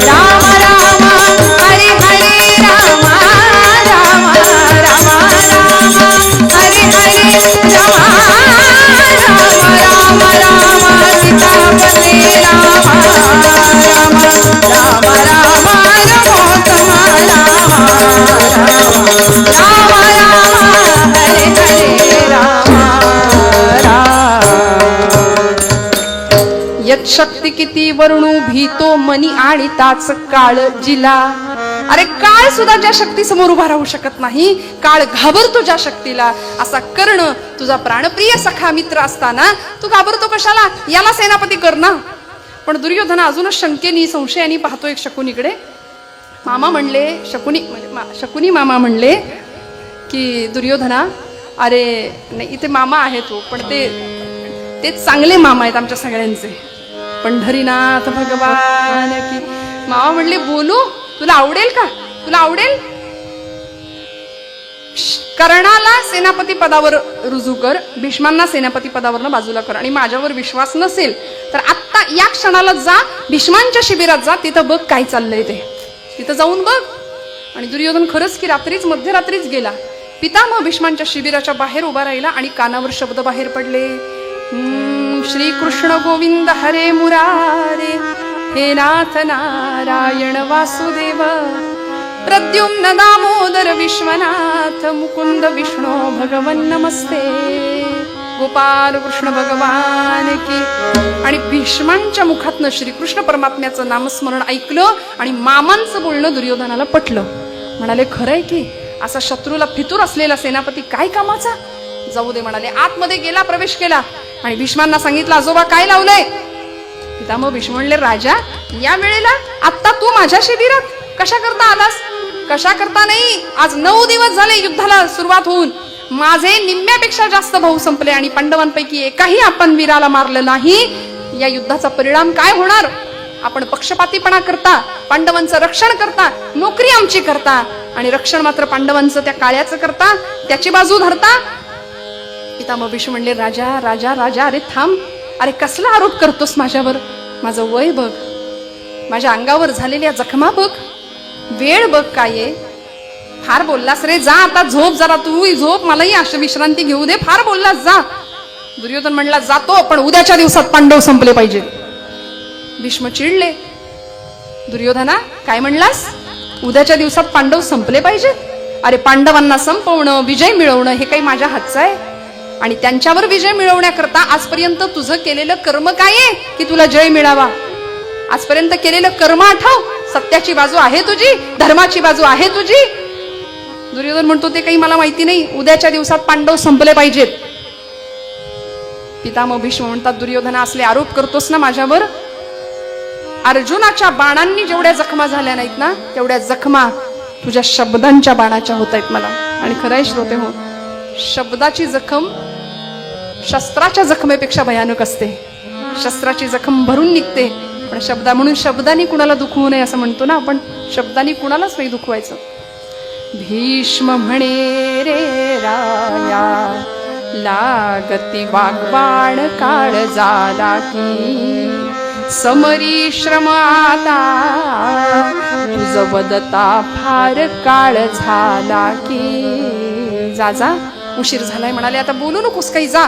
राम राम हरे हरे राम, राम राम राम हरे हरे. किती वर्णू भीतो मनी आणि ताच काळ जिला. अरे काळ सुद्धा ज्या शक्ती समोर उभा राहू शकत नाही, काळ घाबरतो ज्या शक्तीला, असा कर्ण तुझा प्राणप्रिय सखा मित्र असताना तू घाबरतो कशाला? याला सेनापती कर ना. पण दुर्योधन अजूनच शंकेनी संशयानी पाहतो एक शकुनीकडे. मामा म्हणले, शकुनी मामा म्हणले की दुर्योधना, अरे नाही इथे मामा आहे तो, पण ते चांगले मामा आहेत आमच्या सगळ्यांचे, पंढरीनाथ भगवान की. मामा म्हणले बोलू, तुला आवडेल का? तुला आवडेल? कर्णाला सेनापती पदावर रुजू कर, भीष्मांना सेनापती पदावरनं बाजूला कर, आणि माझ्यावर विश्वास नसेल तर आत्ता या क्षणाला जा, भीष्मांच्या शिबिरात जा, तिथं बघ काय चाललंय ते, तिथं जाऊन बघ. आणि दुर्योधन खरंच की रात्रीच मध्यरात्रीच गेला. पितामह भीष्मांच्या शिबिराच्या बाहेर उभा राहिला आणि कानावर शब्द बाहेर पडले, श्री कृष्ण गोविंद हरे मुरारे, हे नाथ नारायण वासुदेव, प्रद्युम्न दामोदर विश्वनाथ, मुकुंद विष्णू भगवन नमस्ते, गोपाल कृष्ण भगवान की. आणि भीष्मांच्या मुखातनं श्रीकृष्ण परमात्म्याचं नामस्मरण ऐकलं आणि मामांचं बोलणं दुर्योधनाला पटलं. म्हणाले खरंय की, असा शत्रूला फितूर असलेला सेनापती काय कामाचा? जाऊ दे म्हणाले. आतमध्ये गेला, प्रवेश केला आणि भीष्मांना सांगितलं, आजोबा काय लावलंय? पितामह भीष्म म्हणले, राजा या वेळेला आत्ता तू माझ्या शिबिरात कशा करता आलास? कशा करता नाही, आज 9 दिवस झाले युद्धाला सुरुवात होऊन, माझे निम्म्यापेक्षा जास्त भाऊ संपले आणि पांडवांपैकी एकाही आपण वीराला मारलं नाही. या युद्धाचा परिणाम काय होणार? आपण पक्षपातीपणा करता, पांडवांचं रक्षण करता, नोकरी आमची करता, आणि रक्षण मात्र पांडवांचं त्या काळ्याचं करता, त्याची बाजू धरता. पितामह भीष्म म्हणले, राजा राजा राजा, अरे थांब, अरे कसला आरोप करतोस माझ्यावर? माझं वय बघ, माझ्या अंगावर झालेल्या जखमा बघ, वेळ बघ काय आहे. फार बोललास रे, जा आता झोप, जरा तू झोप, मलाही अशी विश्रांती घेऊ दे, फार बोललास, जा. दुर्योधन म्हणला, जातो, पण उद्याच्या दिवसात पांडव संपले पाहिजे. भीष्म चिडले, दुर्योधना काय म्हणलास? उद्याच्या दिवसात पांडव संपले पाहिजेत? अरे पांडवांना संपवणं, विजय मिळवणं हे काही माझ्या हातचं आहे? आणि त्यांच्यावर विजय मिळवण्याकरता आजपर्यंत तुझं केलेलं कर्म काय आहे की तुला जय मिळावा? आजपर्यंत केलेलं कर्म आठव. सत्याची बाजू आहे तुझी, धर्माची बाजू आहे तुझी. दुर्योधन म्हणतो, ते काही मला माहिती नाही, उद्याच्या दिवसात पांडव संपले पाहिजेत. पितामह भीष्म म्हणतात, दुर्योधना असले आरोप करतोस ना माझ्यावर, अर्जुनाच्या बाणांनी जेवढ्या जखमा झाल्या नाहीत ना, तेवढ्या जखमा तुझ्या शब्दांच्या बाणाच्या होत आहेत मला. आणि खरंय श्रोते हो, शब्दाची जखम शस्त्राच्या जखमेपेक्षा भयानक असते. शस्त्राची जखम भरून निघते, पण म्हणून शब्दांनी कुणाला दुखवू नये असं म्हणतो ना आपण, शब्दांनी कुणालाच नाही दुखवायचं. भीष्म म्हणे रे राया, लागती वाग्बाण काळ झाला की, समरी श्रम आता तुझ वदता फार काळ झाला की. जा जा, उशीर झालाय म्हणाले, आता बोलू नकोस काही, जा.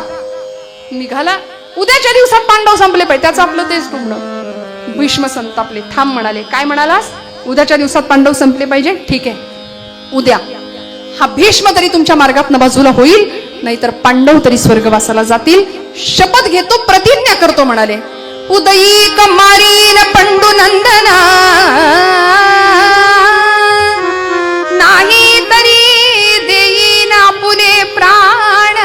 निघाला. उद्याच्या दिवसात पांडव संपले पाहिजे, त्याचं आपलं तेच टुमणं. भीष्म संतापले. थांब म्हणाले. काय म्हणालास? उद्याच्या दिवसात पांडव संपले पाहिजे? ठीक आहे, उद्या हा भीष्म तरी तुमच्या मार्गातनं बाजूला होईल, नाहीतर पांडव तरी स्वर्गवासाला जातील. शपथ घेतो, प्रतिज्ञा करतो म्हणाले. उदयी कमारीन पंडू नंदना, नाही तरी देईन आपुले प्राण,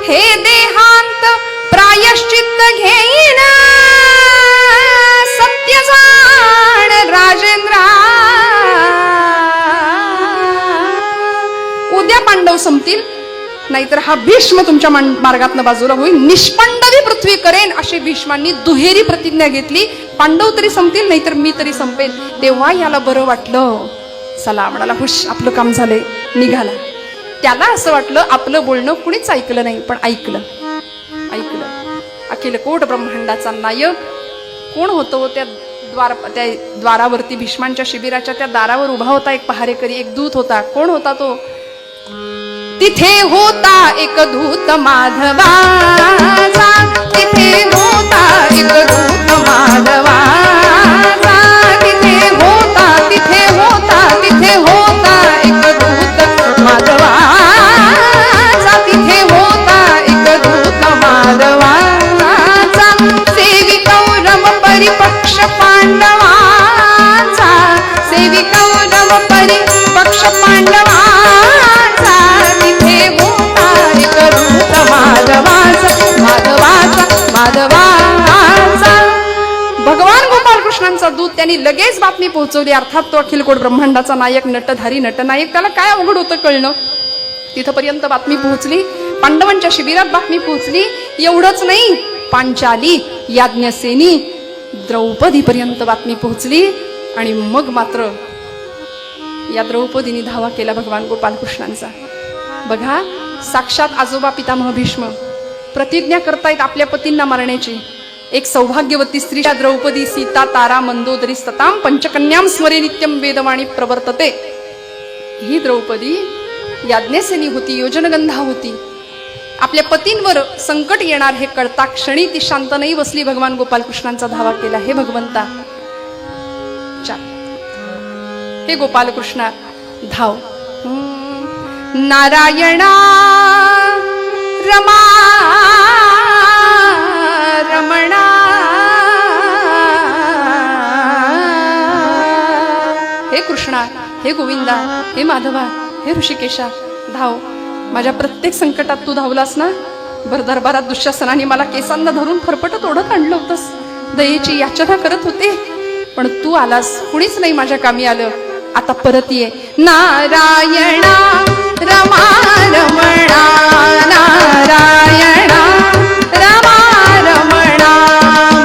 हे देहांत प्रायश्चित्त घेईन, सत्य जाण राजेंद्रा. उद्या पांडव संपतील, नाहीतर हा भीष्म तुमच्या मार्गातनं बाजूला होईल, निष्पंडवी पृथ्वी करेन, अशी भीष्मांनी दुहेरी प्रतिज्ञा घेतली. पांडव तरी संपतील, नाहीतर मी तरी संपेन. तेव्हा याला बरं वाटलं. चला म्हणाला, हुश, आपलं काम झालंय. निघाला. त्याला असं वाटलं आपलं बोलणं कुणीच ऐकलं नाही, पण ऐकलं. अखिल कोट ब्रह्मांडाचा नायक कोण होतो? त्या द्वारावरती, भीष्मांच्या शिबिराच्या त्या दारावर उभा होता एक पहारेकरी, एक दूत होता. कोण होता तो? तिथे होता एक दूत माधवाचा, तिथे होता एक दूत माधवाचा, तिथे होता एक दूत माधवाचा, तिथे होता एक दूत माधवाचा. द्रौपदी लगेच बातमी पोहोचवली. अर्थात तो अखिल कोट ब्रह्मांडाचा नायक, नटधारी नटनायक, त्याला काय अवघड होतं कळणं. तिथपर्यंत बातमी पोहोचली, पांडवांच्या शिबिरात बातमी पोहोचली. एवढंच नाही, पांचाली, याज्ञसेनी, द्रौपदीपर्यंत बातमी पोहोचली. आणि मग मात्र या द्रौपदीने धावा केला भगवान गोपालकृष्णांचा. बघा, साक्षात आजोबा पितामह भीष्म प्रतिज्ञा करतायत आपल्या पतींना मारण्याची. एक सौभाग्यवती स्त्री द्रौपदी सीता तारा मंदोदरी सताम पंचकन्याम स्मरे नित्यम वेदवाणी प्रवर्तते. ही द्रौपदी याज्ञसेनी होती, योजनगंधा होती. आपल्या पतींवर संकट येणार हे कळता क्षणी ती शांत नाही बसली, भगवान गोपालकृष्णांचा धावा केला. हे भगवंता, हे गोपालकृष्णा धाव. नारायणा रमा रमणा हे कृष्णा, हे गोविंदा, हे माधवा, हे ऋषिकेशा, धाव. माझ्या प्रत्येक संकटात तू धावलास ना. भर दरबारात दुःशासनाने मला केसांना धरून फरफटत ओढत आणलं होतंस, दयेची याचना करत होते, पण तू आलास, कुणीच नाही माझ्या कामी आलं. आता परत ये. नारायणा रमा रमणा, नारायणा रमा रमणा,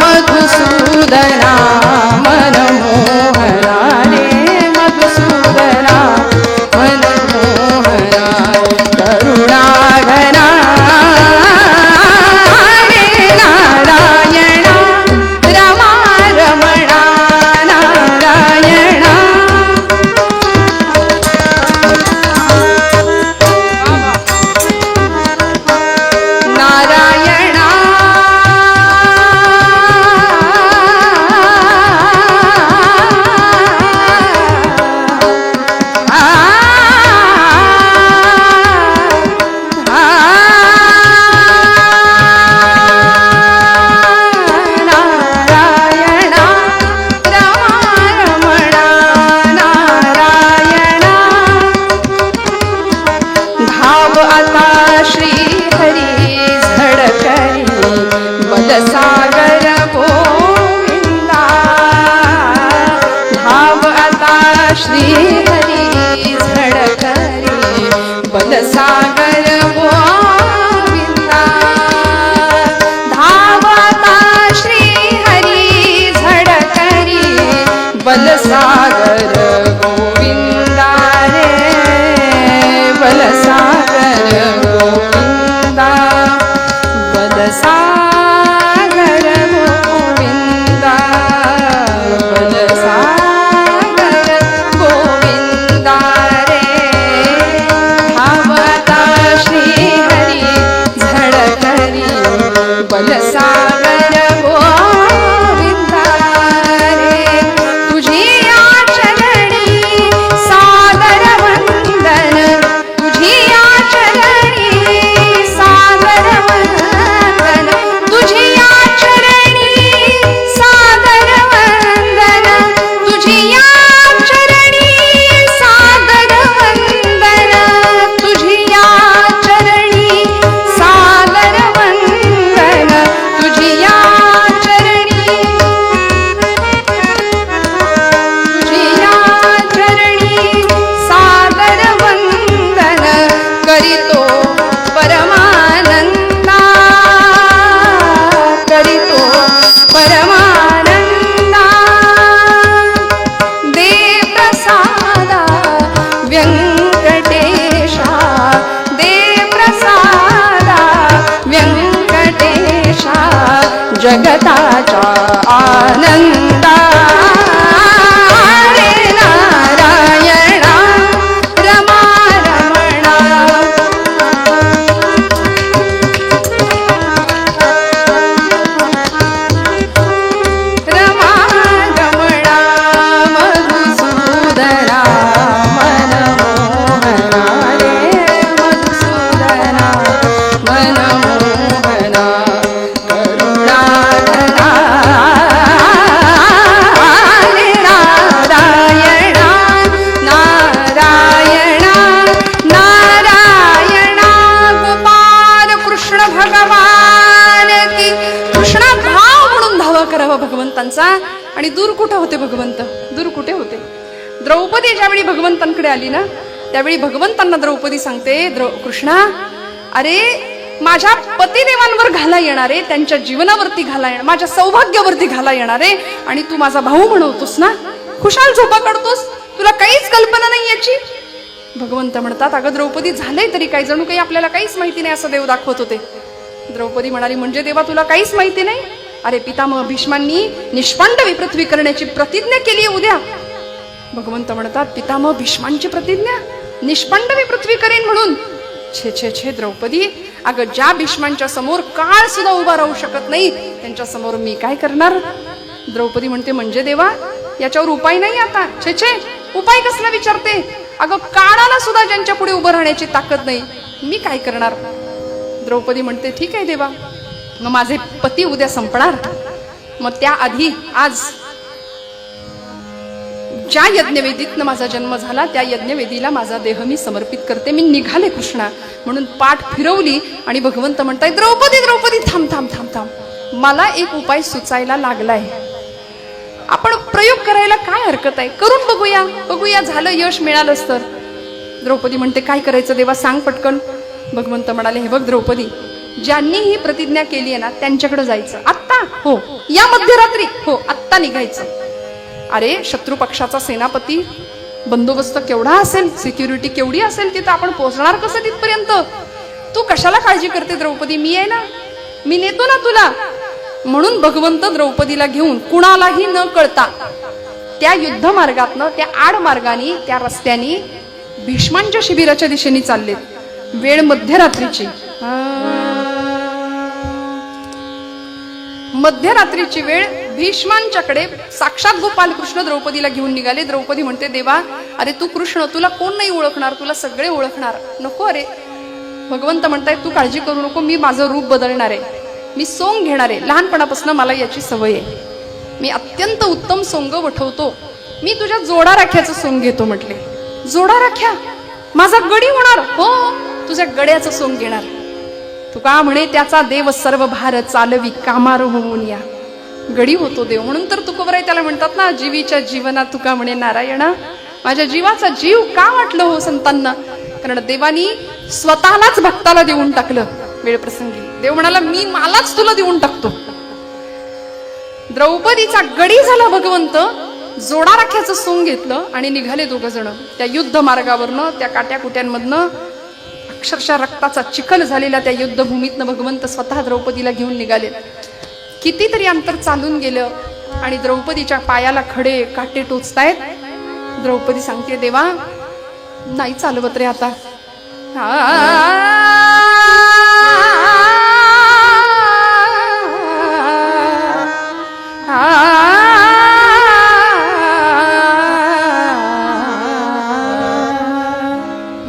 मधुसूदना मनमोहना रे मधुसूदना मनमोहना, करुणाघना रे नारायणा रमा रमणा, नारायणा. सागर गोविंदा, धावता श्री हरी झडकरी, बलसागर गोविंदा रे बलसागर गोविंदा, बलसागर गोविंदा, बलसागर गोविंदा रे, धावता श्री हरी झडकरी, बलसागर गोविंदा रे. तुझी आचरणी सादर वंदन, तुझी आचरणी सादर वंदन, तुझी आचरणी सादर वंदन, तुझी आचरणी सादर वंदन, तुझी आचरणी सादर वंदन, तुझी आचरणी, तुझी आचरणी सादर वंदन, करीतो परमानंदा, करीतो परमानंदा. दे प्रसादा व्यंकटेशा, दे प्रसादा व्यंकटेशा, जगताचा आनंदा रे नारायणा रमा रमणा. रमा रमणा मधुसूदना मनमोहना रे मधुसूदना मनमोहना, करुणाघना रे भगवंतांचा. आणि दूर कुठे होते भगवंत, दूर कुठे होते. द्रौपदी ज्यावेळी भगवंतांकडे आली ना, त्यावेळी भगवंतांना द्रौपदी सांगते, कृष्णा, अरे माझ्या पतिदेवांवर घाला येणारे, त्यांच्या जीवनावरती घाला येणार, माझ्या सौभाग्यावरती घाला येणारे, आणि तू माझा भाऊ म्हणवतोस ना, खुशाल झोपा काढतोस, तुला काहीच कल्पना नाही याची. भगवंत म्हणतात, अगं द्रौपदी, झालंय तरी काय, जणू काही आपल्याला काहीच माहिती नाही असं देव दाखवत होते. द्रौपदी म्हणाली, म्हणजे देवा तुला काहीच माहिती नाही? अरे पितामह भीष्मांनी निष्पांडवी पृथ्वी करण्याची प्रतिज्ञा केली आहे उद्या. भगवंत म्हणतात, पितामह भीष्मांची प्रतिज्ञा, निष्पांडवी पृथ्वी करेन म्हणून? छे छे छे द्रौपदी, अगं ज्या भीष्मांच्या समोर काळ सुद्धा उभा राहू शकत नाही, त्यांच्या समोर मी काय करणार? द्रौपदी म्हणते, म्हणजे देवा याच्यावर उपाय नाही आता? छे छे, उपाय कसला विचारते? अगं काळाला सुद्धा ज्यांच्या पुढे उभं राहण्याची ताकद नाही, मी काय करणार? द्रौपदी म्हणते, ठीक आहे देवा, मग माझे पती उद्या संपणार, मग त्याआधी आज ज्या यज्ञवेदीतनं माझा जन्म झाला त्या यज्ञवेदीला माझा देह मी समर्पित करते, मी निघाले कृष्णा. म्हणून पाठ फिरवली आणि भगवंत म्हणताय, द्रौपदी द्रौपदी, थांब थांब थांब थांब, मला एक उपाय सुचायला लागलाय, आपण प्रयोग करायला काय हरकत आहे, करून बघूया, बघूया झालं यश मिळालंच तर. द्रौपदी म्हणते, काय करायचं देवा, सांग पटकन. भगवंत म्हणाले, हे बघ द्रौपदी, ज्यांनी ही प्रतिज्ञा केली आहे ना त्यांच्याकडे जायचं आत्ता, हो या मध्यरात्री, हो आत्ता निघायचं. अरे शत्रू पक्षाचा सेनापती, बंदोबस्त केवढा असेल, सिक्युरिटी केवढी असेल, तिथं आपण पोहोचणार कसं तिथपर्यंत? तू कशाला काळजी करते द्रौपदी, मी आहे ना, मी नेतो ना तुला. म्हणून भगवंत द्रौपदीला घेऊन कुणालाही न कळता त्या युद्ध मार्गातनं, त्या आड मार्गाने, त्या रस्त्याने भीष्मांच्या शिबिराच्या दिशेने चाललेत. वेळ मध्यरात्रीची, मध्यरात्रीची वेळ. भीष्मांच्याकडे साक्षात गोपाल कृष्ण द्रौपदीला घेऊन निघाले. द्रौपदी म्हणते, देवा अरे तू कृष्ण, तुला कोण नाही ओळखणार, तुला सगळे ओळखणार. नको अरे. भगवंत म्हणताय, तू काळजी करू नको, मी माझं रूप बदलणार आहे, मी सोंग घेणार आहे, लहानपणापासून मला याची सवय आहे, मी अत्यंत उत्तम सोंग वठवतो, मी तुझ्या जोडा राख्याचं सोंग घेतो. म्हटले, जोडा राख्या, माझा गडी होणार? हो, तुझ्या गड्याचं सोंग घेणार. तुका म्हणे, त्याचा देव सर्व भार चालवी कामार होऊन या. गडी होतो देव, म्हणून तर तुकोबराय त्याला म्हणतात ना, जीवीच्या जीवना तुका म्हणे नारायणा, माझ्या जीवाचा जीव का वाटलं हो संतांना? कारण देवानी स्वतःलाच भक्ताला देऊन टाकलं वेळ प्रसंगी. देव म्हणाला, मी मलाच तुला देऊन टाकतो. द्रौपदीचा गडी झाला भगवंत, जोडा राख्याचं सोंग घेतलं आणि निघाले दोघ जण त्या युद्ध मार्गावरनं, त्या काट्याकुट्यांमधनं. अक्षरशः रक्ताचा चिखल झालेल्या त्या युद्धभूमीतनं भगवंत स्वतः द्रौपदीला घेऊन निघाले. कितीतरी अंतर चालून गेलं आणि द्रौपदीच्या पायाला खडे काटे टोचतायत. द्रौपदी सांगते, देवा नाही चालवत रे आता.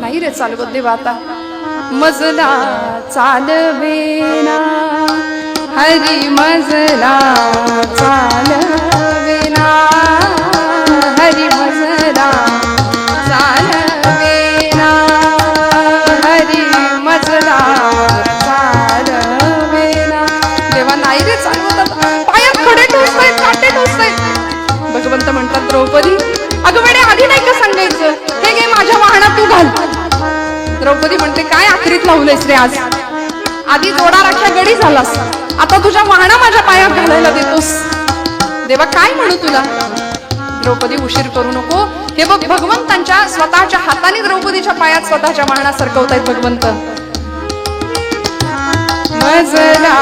नाही रे चालवत देवा आता. मजला चालवेना हरी, मजला चालवेना हरी, मजला चालवेना हरी, मजला चालवेना. देवा नाही रे चालवत, पायात खडे टोचतायत, काटे टोचतायत. भगवंत म्हणतात, द्रौपदी अगं वेडे, आधी नाही का सांगायचं, हे घे माझ्या वाहनात तू घाल. द्रौपदी म्हणते, काय आखरीत लावलंयस रे आज, आधी जोडा राख्या गडी झालास, आता तुझ्या वाहना माझ्या पायात घालायला देतोस. देवा काय म्हणू तुला? द्रौपदी उशीर करू नको. हे बघ, भगवंतांच्या स्वतःच्या हाताने द्रौपदीच्या पायात स्वतःच्या वाहना सरकवतायत भगवंत. मजला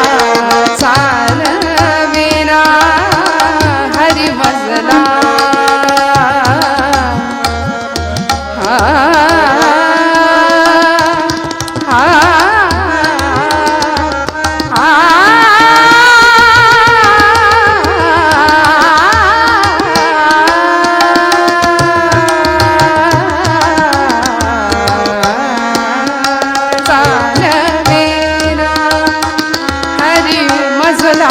चालवेना हरी, मजला चालवेना हरी, मजला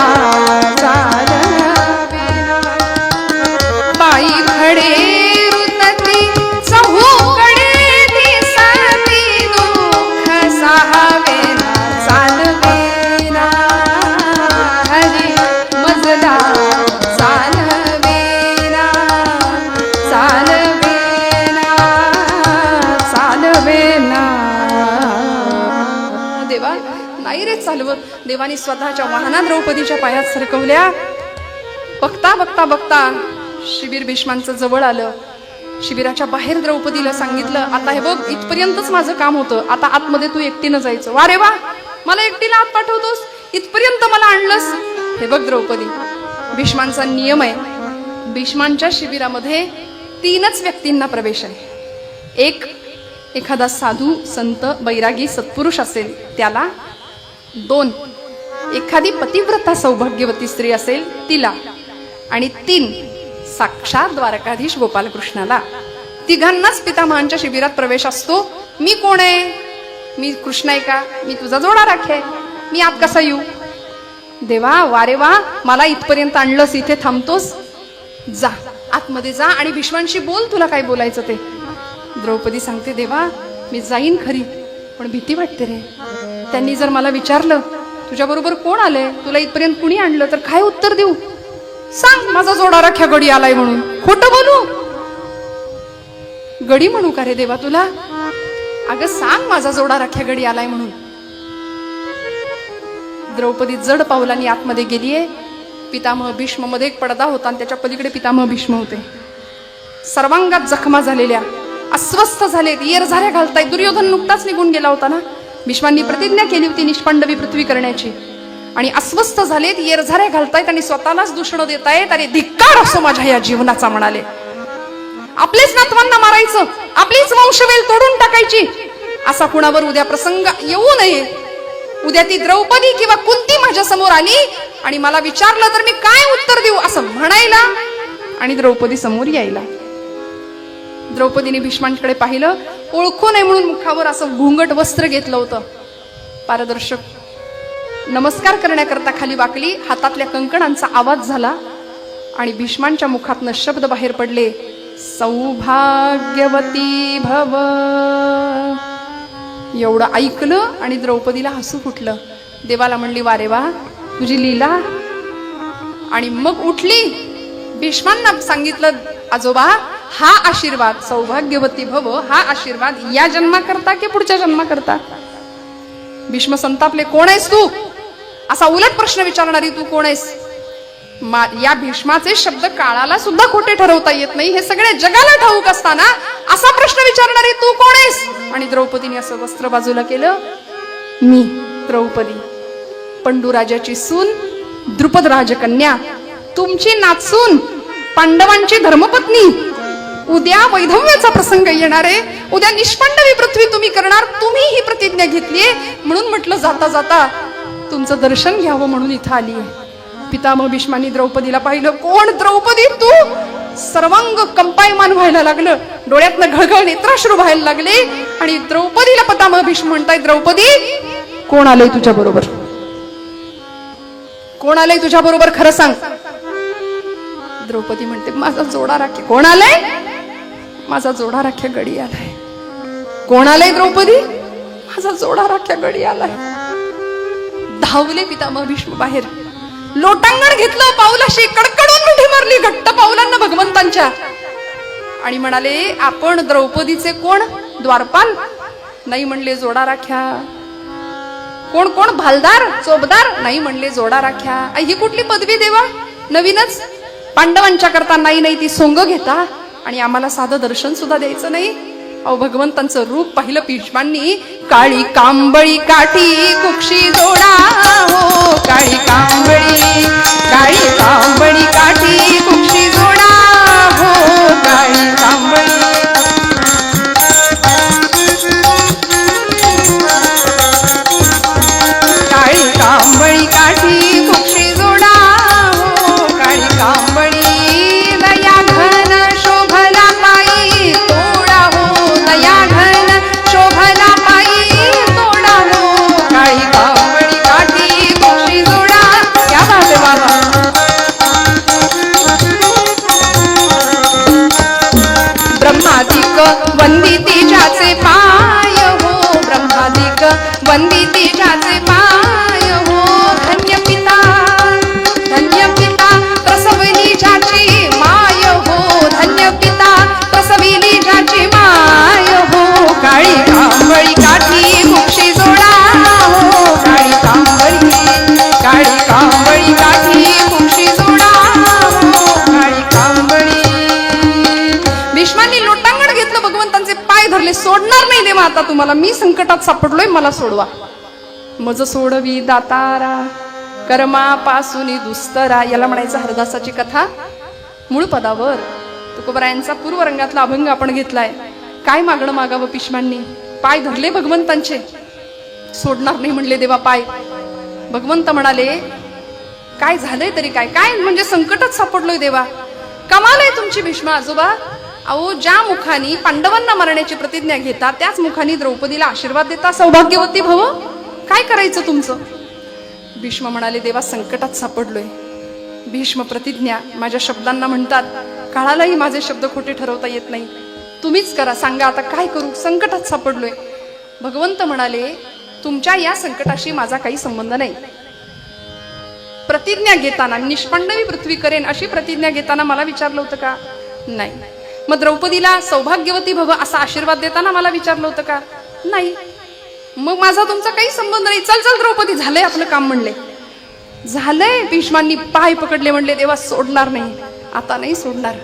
नाही रे चालवत. देवानी स्वतःच्या वाहनात द्रौपदीच्या पायात सरकवल्या. बघता बघता बघता शिबिर भीष्मांचं जवळ आलं. शिबिराच्या बाहेर द्रौपदीला सांगितलं, आता हे बघ, इथपर्यंतच माझं काम होतं, आता आतमध्ये तू एकटीनं जायचं. वा रे वा, मला एकटीला आत पाठवतोस, इथपर्यंत मला आणलंस. हे बघ द्रौपदी, भीष्मांचा नियम आहे, भीष्मांच्या शिबिरामध्ये 3च व्यक्तींना प्रवेश आहे. एक, एखादा साधू संत बैरागी सत्पुरुष असेल त्याला. 2, एखादी पतिव्रता सौभाग्यवती स्त्री असेल तिला. आणि 3, साक्षात द्वारकाधीश गोपालकृष्णाला. 3घांनाच पितामहांच्या शिबिरात प्रवेश असतो. मी कोण आहे? मी कृष्ण आहे का? मी तुझा जोडा राखे, मी आत कसा येऊ? देवा, वारे वा, मला इथपर्यंत आणलंस, इथे थांबतोस, जा आतमध्ये जा आणि भीष्मांशी बोल, तुला काय बोलायचं ते. द्रौपदी सांगते, देवा मी जाईन खरी, पण भीती वाटते रे. त्यांनी जर मला विचारलं तुझ्या बरोबर कोण आलंय, तुला इथपर्यंत कुणी आणलं, तर काय उत्तर देऊ? सांग माझा जोडा राख्या गडी आलाय म्हणून. खोटं बोलू? गडी म्हणू का रे देवा तुला? अगं सांग माझा जोडा राख्या गडी आलाय म्हणून. द्रौपदी जड पावलांनी आतमध्ये गेलीये. पितामह भीष्म मध्ये एक पडदा होता आणि त्याच्या पलीकडे पितामह भीष्म होते. सर्वांगात जखमा झालेल्या, अस्वस्थ झालेत, येरझाऱ्या घालतायत. दुर्योधन नुकताच निघून गेला होता ना. भीष्मांनी प्रतिज्ञा केली होती निष्पांडवी पृथ्वी करण्याची, आणि अस्वस्थ झालेत, येरझाऱ्या घालतायत आणि स्वतःलाच दूषण देतायत. अरे धिक्कार असो माझ्या या जीवनाचा म्हणाले. आपलेच नातवांना मारायचं, आपलीच वंशवेल तोडून टाकायची, असा कुणावर उद्या प्रसंग येऊ नये. उद्या ती द्रौपदी किंवा कुंती माझ्या समोर आली आणि मला विचारलं तर मी काय उत्तर देऊ असं म्हणायला आणि द्रौपदी समोर यायला. द्रौपदीने भीष्मांकडे पाहिलं, ओळखू नये म्हणून मुखावर असं घुंगट वस्त्र घेतलं होतं. पारदर्शक नमस्कार करण्याकरता खाली वाकली. हातातल्या कंकणांचा आवाज झाला आणि भीष्मांच्या मुखातनं शब्द बाहेर पडले, सौभाग्यवती भव. एवढं ऐकलं आणि द्रौपदीला हसू फुटलं. देवाला म्हणली, वारे वा, तुझी लीला. आणि मग उठली. भीष्मांना सांगितलं, आजोबा हा आशीर्वाद, सौभाग्यवती भव, हा आशीर्वाद या जन्माकरता की पुढच्या जन्माकरता? भीष्म संतापले, कोण आहेस तू? असा उलट प्रश्न विचारणारी तू कोण आहेस? या भीष्माचे शब्द काळाला सुद्धा खोटे ठरवता येत नाही, हे सगळे जगाला ठाऊक असताना असा प्रश्न विचारणारी तू कोण आहेस? आणि द्रौपदीने असं वस्त्र बाजूला केलं, मी द्रौपदी, पंडूराजाची सून, द्रुपद राजकन्या, तुमची नातसून, पांडवांची धर्मपत्नी. उद्या वैधव्याचा प्रसंग येणार आहे, उद्या निष्पांडवी पृथ्वी तुम्ही करणार, तुम्ही ही प्रतिज्ञा घेतलीये. म्हणून म्हटलं जाता जाता तुमचं दर्शन घ्यावं म्हणून इथं आली आहे. पितामह भीष्मांनी द्रौपदीला पाहिलं, कोण द्रौपदी तू? सर्वांग कंपायमान व्हायला लागलं, डोळ्यातनं घळघळ नेत्राश्रू व्हायला लागले. आणि द्रौपदीला पितामह भीष्म म्हणताय, द्रौपदी कोण आलंय तुझ्या बरोबर? कोण आलंय तुझ्या बरोबर, खरं सांग. द्रौपदी म्हणते, माझा जोडा राखे. कोण आलंय? माझा जोडा राख्या गडी आलाय. कोण आलंय द्रौपदी? माझा जोडा राख्या गडी आलाय. धावले पितामह भीष्म बाहेर, लोटांगण घेतलं, पाऊलाशी कडकडून मिठी मारली घट्ट पाऊलांना भगवंतांच्या, आणि म्हणाले, आपण द्रौपदीचे कोण? द्वारपाल? नाही म्हणले, जोडा राख्या. कोण कोण? भालदार, चोपदार? नाही म्हणले, जोडा राख्या. ही कुठली पदवी देवा? नवीनच. पांडवांच्या करता नाही नाही ती सोंग घेता आणि आम्हाला साधं दर्शन सुद्धा द्यायचं नाही. अहो, भगवंतांचं रूप पाहिलं भीष्मांनी. काळी कांबळी काठी कुक्षी जोडा हो, काळी कांबळी, काळी कांबळी काठी कुक्षी जोडा हो, काळी कांबळी. काळी कांबळी काठी कुक्षी जोडा हो, काळी कांबळी. दया घन शोभला पायी तोडा हो, दया घन शोभला पायी तोडा हो, काळी कांबळी काठी कुक्षी जोडा. क्या बात आहे बाबा. ब्रह्मादिक वंदिती ज्याचे पाय हो, ब्रह्मादिक वंदिती ज्याचे पाय हो. धन्य पिता, धन्य पिता प्रसविली ज्याची माय हो, धन्य पिता प्रसविली ज्याची माय हो, काळी कांबळी काठी कुक्षी जोडा हो, काळी आता तुम्हाला, मी संकटात सापडलोय, मला सोडवा. मज सोडवी दातारा कर्मापासून दुस्तरा. याला म्हणायचं हरदासाची कथा. मूळ पदावर तुकोबरायांचा पूर्वरंगातला अभंग आपण घेतलाय. काय मागणं मागावं भीष्मांनी? पाय धरले भगवंतांचे, सोडणार नाही म्हणले देवा पाय. भगवंत म्हणाले काय झालंय तरी काय? काय म्हणजे संकटात सापडलोय देवा. कमाल आहे तुमची भीष्मा आजोबा. अहो, ज्या मुखानी पांडवांना मारण्याची प्रतिज्ञा घेता त्याच मुखानी द्रौपदीला आशीर्वाद देता, सौभाग्यवती भव. काय करायचं तुमचं? भीष्म म्हणाले देवा संकटात सापडलोय. भीष्म प्रतिज्ञा माझ्या शब्दांना म्हणतात, काळालाही माझे शब्द खोटे ठरवता येत नाही. तुम्हीच करा, सांगा आता काय करू, संकटात सापडलोय. भगवंत म्हणाले तुमच्या या संकटाशी माझा काही संबंध नाही. प्रतिज्ञा घेताना निष्पांडवी पृथ्वी करेन अशी प्रतिज्ञा घेताना मला विचारलं होतं का? नाही. मग द्रौपदीला सौभाग्यवती भव असा आशीर्वाद देताना मला विचारलं होतं का? नाही. मग माझा तुमचा काही संबंध नाही. चल चल द्रौपदी, झालंय आपलं काम म्हणले. झालंय. भीष्मांनी पाय पकडले, म्हणले देवा सोडणार नाही, आता नाही सोडणार.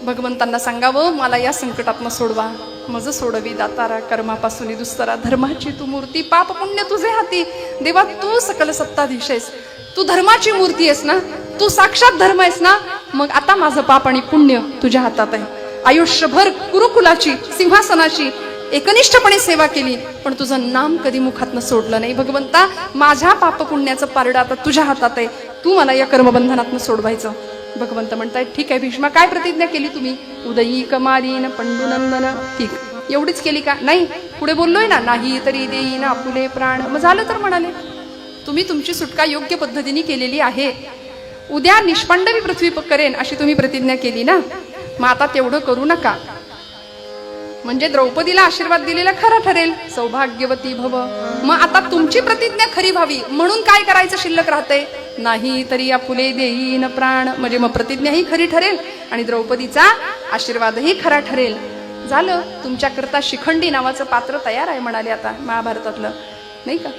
भगवंतांना सांगावं मला या संकटातनं सोडवा. मज सोडवी दातारा कर्मापासून दुस्तरा. धर्माची तू मूर्ती, पाप पुण्य तुझे हाती. देवा तू सकल सत्ताधीश आहेस, तू धर्माची मूर्ती आहेस ना, तू साक्षात धर्म आहेस ना. मग आता माझं पाप आणि पुण्य तुझ्या हातात आहे. आयुष्यभर कुरुकुलाची सिंहासनाची एकनिष्ठपणे सेवा केली, पण तुझं नाम कधी मुखातनं सोडलं नाही. भगवंता माझ्या पाप पुण्याचं पारडं आता तुझ्या हातात आहे, तू मला या कर्मबंधनातनं सोडवायचं. भगवंत म्हणतायत ठीक आहे भीष्मा, काय प्रतिज्ञा केली तुम्ही? उदयी कमारीन पंडुनंदन. ठीक, एवढीच केली का? नाही, पुढे बोललोय ना, नाही तरी देईन आपुले प्राण. मग झालं तर म्हणाले तुम्ही तुमची सुटका योग्य पद्धतीने केलेली आहे. उद्या निष्पांडवी पृथ्वी करेन अशी तुम्ही प्रतिज्ञा केली ना, मग आता तेवढं करू नका. म्हणजे द्रौपदीला आशीर्वाद दिलेला खरा ठरेल, सौभाग्यवती भव. मग आता तुमची प्रतिज्ञा खरी व्हावी म्हणून काय करायचं शिल्लक राहते? नाही तरी आपुले देईन प्राण. म्हणजे मग प्रतिज्ञा ही खरी ठरेल आणि द्रौपदीचा आशीर्वादही खरा ठरेल. झालं, तुमच्याकरता शिखंडी नावाचं पात्र तयार आहे म्हणाले आता महाभारतातलं, नाही का?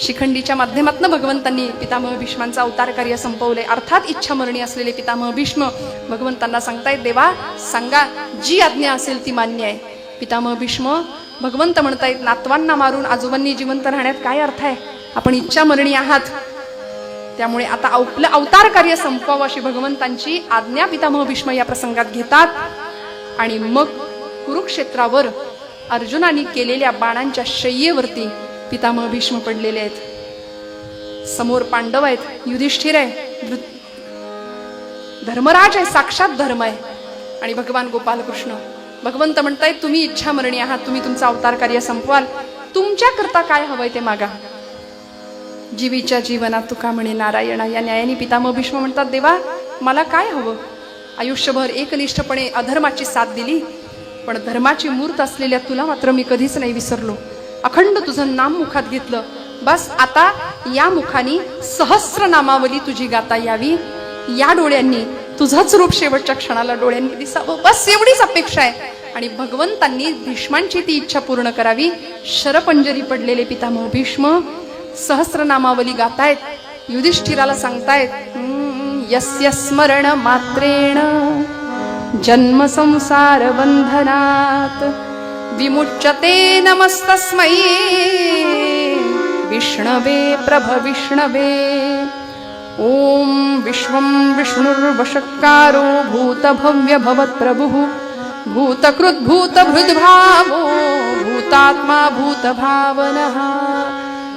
शिखंडीच्या माध्यमातून भगवंतांनी पितामह भीष्मांचा अवतार कार्य संपवले. अर्थात इच्छामरणी असलेले पितामह भीष्म भगवंतांना सांगतायत देवा सांगा, जी आज्ञा असेल ती मान्य आहे. पितामह भीष्म भगवंत म्हणतायत नातवांना मारून आजोबांनी जिवंत राहण्यात काय अर्थ आहे? आपण इच्छामरणी आहात, त्यामुळे आता आपलं अवतार कार्य संपवावं अशी भगवंतांची आज्ञा पितामह भीष्म या प्रसंगात घेतात. आणि मग कुरुक्षेत्रावर अर्जुनाने केलेल्या बाणांच्या शय्येवरती पितामह भीष्म पडलेले आहेत. समोर पांडव आहेत, युधिष्ठिर आहे, धर्मराज आहे, साक्षात धर्म आहे, आणि भगवान गोपालकृष्ण. भगवंत म्हणतायत तुम्ही इच्छामरणी आहात, तुम्ही तुमचा अवतार कार्य संपवाल, तुमच्या करता काय हवंय ते मागा. जीवीच्या जीवनात तुका म्हणे नारायणा. या न्यायाने पितामह भीष्म म्हणतात देवा मला काय हवं? आयुष्यभर एकनिष्ठपणे अधर्माची साथ दिली, पण धर्माची मूर्त असलेल्या तुला मात्र मी कधीच नाही विसरलो. अखंड तुझं नाम मुखात घेतलं. बस आता या मुखानी सहस्र नामावली तुझी गाता यावी, या डोळ्यांनी तुझंच रूप शेवटच्या क्षणाला डोळ्यांनी दिसावं, बस एवढीच अपेक्षा आहे. आणि भगवंतांनी भीष्मांची ती इच्छा पूर्ण करावी. शरपंजरी पडलेले पितामह भीष्म सहस्रनामावली गातायत. युधिष्ठिराला सांगतायत यस्य स्मरण मात्रेण जन्म संसार बंधनात विमुच्यते नमस्तस्मै विष्णवे प्रभ विष्णवे. ओम विश्वं विष्णुर्वशक्कारो भूतभव्य भवत्प्रभुः भूतकृत् भूतभृद्भावो भूतात्मा भूतभावनः.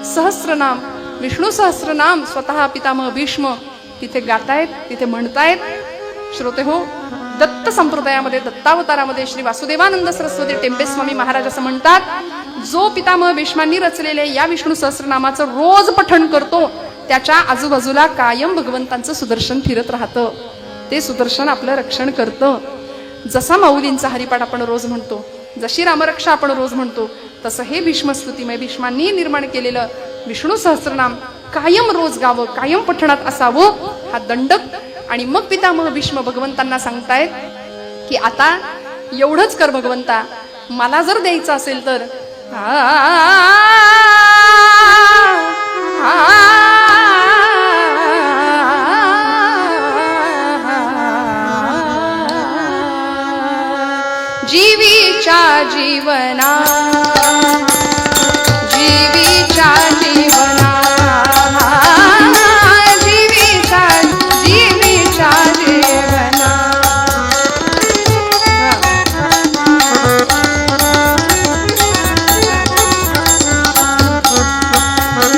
सहस्रनाम, विष्णू सहस्रनाम स्वतः पितामह भीष्म तिथे गातायत, तिथे म्हणतायत. श्रोते हो, दत्त संप्रदायामध्ये दत्तावतारामध्ये श्री वासुदेवानंद सरस्वती टेंबे स्वामी महाराज असं म्हणतात, जो पितामह भीष्मांनी रचलेले या विष्णू सहस्रनामाचं रोज पठण करतो त्याच्या आजूबाजूला कायम भगवंतांचं सुदर्शन फिरत राहतं. ते सुदर्शन आपलं रक्षण करतं. जसा माऊलींचा हरिपाठ आपण रोज म्हणतो, जशी रामरक्षा आपण रोज म्हणतो, तसं हे भीष्मस्तुतीमय भीष्मांनी निर्माण केलेलं विष्णू सहस्रनाम कायम रोज गावं, कायम पठणात असावं हा दंडक. आणि मग पितामह भीष्म भगवंतांना सांगतायत की आता एवढंच कर भगवंता, मला जर द्यायचं असेल तर जीवी जीवीच्या जीवना जीवीच्या जीवना जीवीच्या जीवीच्या जीवना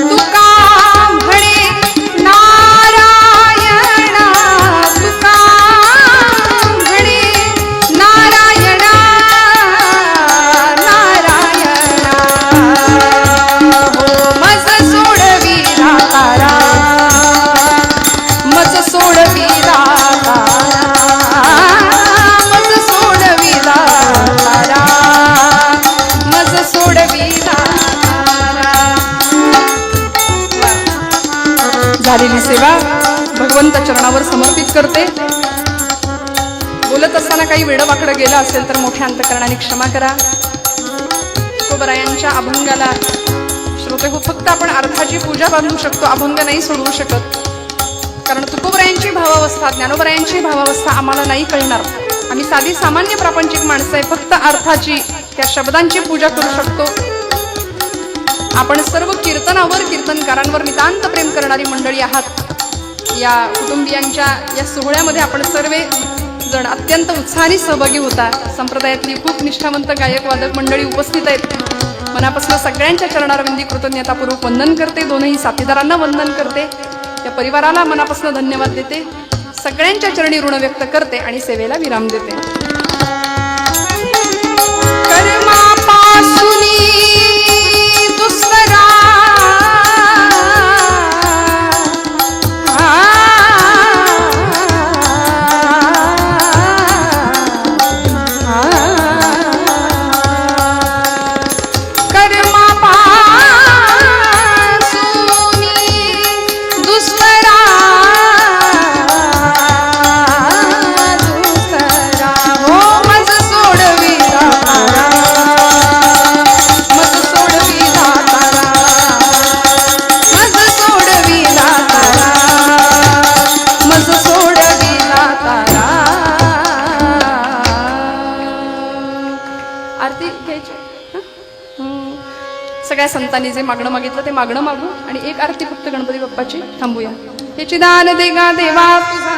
तुका म्हणे नारायणा तुका म्हणे नारायणा नारायणा हो मज सोडविला तारा मज सोडविला तारा मज सोडविला तारा मज सोडविला तारा झालेली सेवा भगवंत चरणावर समर्पित करते. बोलत असताना काही वेडवाकडं गेलं असेल तर मोठ्या अंतकरणाने क्षमा करा. तुकोबरायांच्या अभंगाला श्रोते हो फक्त आपण अर्थाची पूजा बांधू शकतो, अभंग नाही सोडवू शकत. कारण तुकोबरायांची भावावस्था ज्ञानोबरायांची भावावस्था आम्हाला नाही कळणार. आम्ही साधी सामान्य प्रापंचिक माणसं आहे, फक्त अर्थाची त्या शब्दांची पूजा करू शकतो. आपण सर्व कीर्तनावर कीर्तनकारांवर नितांत प्रेम करणारी मंडळी आहात. या कुटुंबियांच्या या सोहळ्यामध्ये आपण सर्व जण अत्यंत उत्साहाने सहभागी होता. संप्रदायातली खूप निष्ठावंत गायक वादक मंडळी उपस्थित आहेत. मनापासून सगळ्यांच्या चरणारविंदी कृतज्ञतापूर्वक वंदन करते. दोनही साथीदारांना वंदन करते. या परिवाराला मनापासून धन्यवाद देते. सगळ्यांच्या चरणी ऋण व्यक्त करते आणि सेवेला विराम देते. कर्मापासूनी दुष्करा सगळ्या संतांनी जे मागणं मागितलं ते मागणं मागू आणि एक आरती फक्त गणपती बाप्पाची थांबूया. हे चिदान देगा देवा तुझा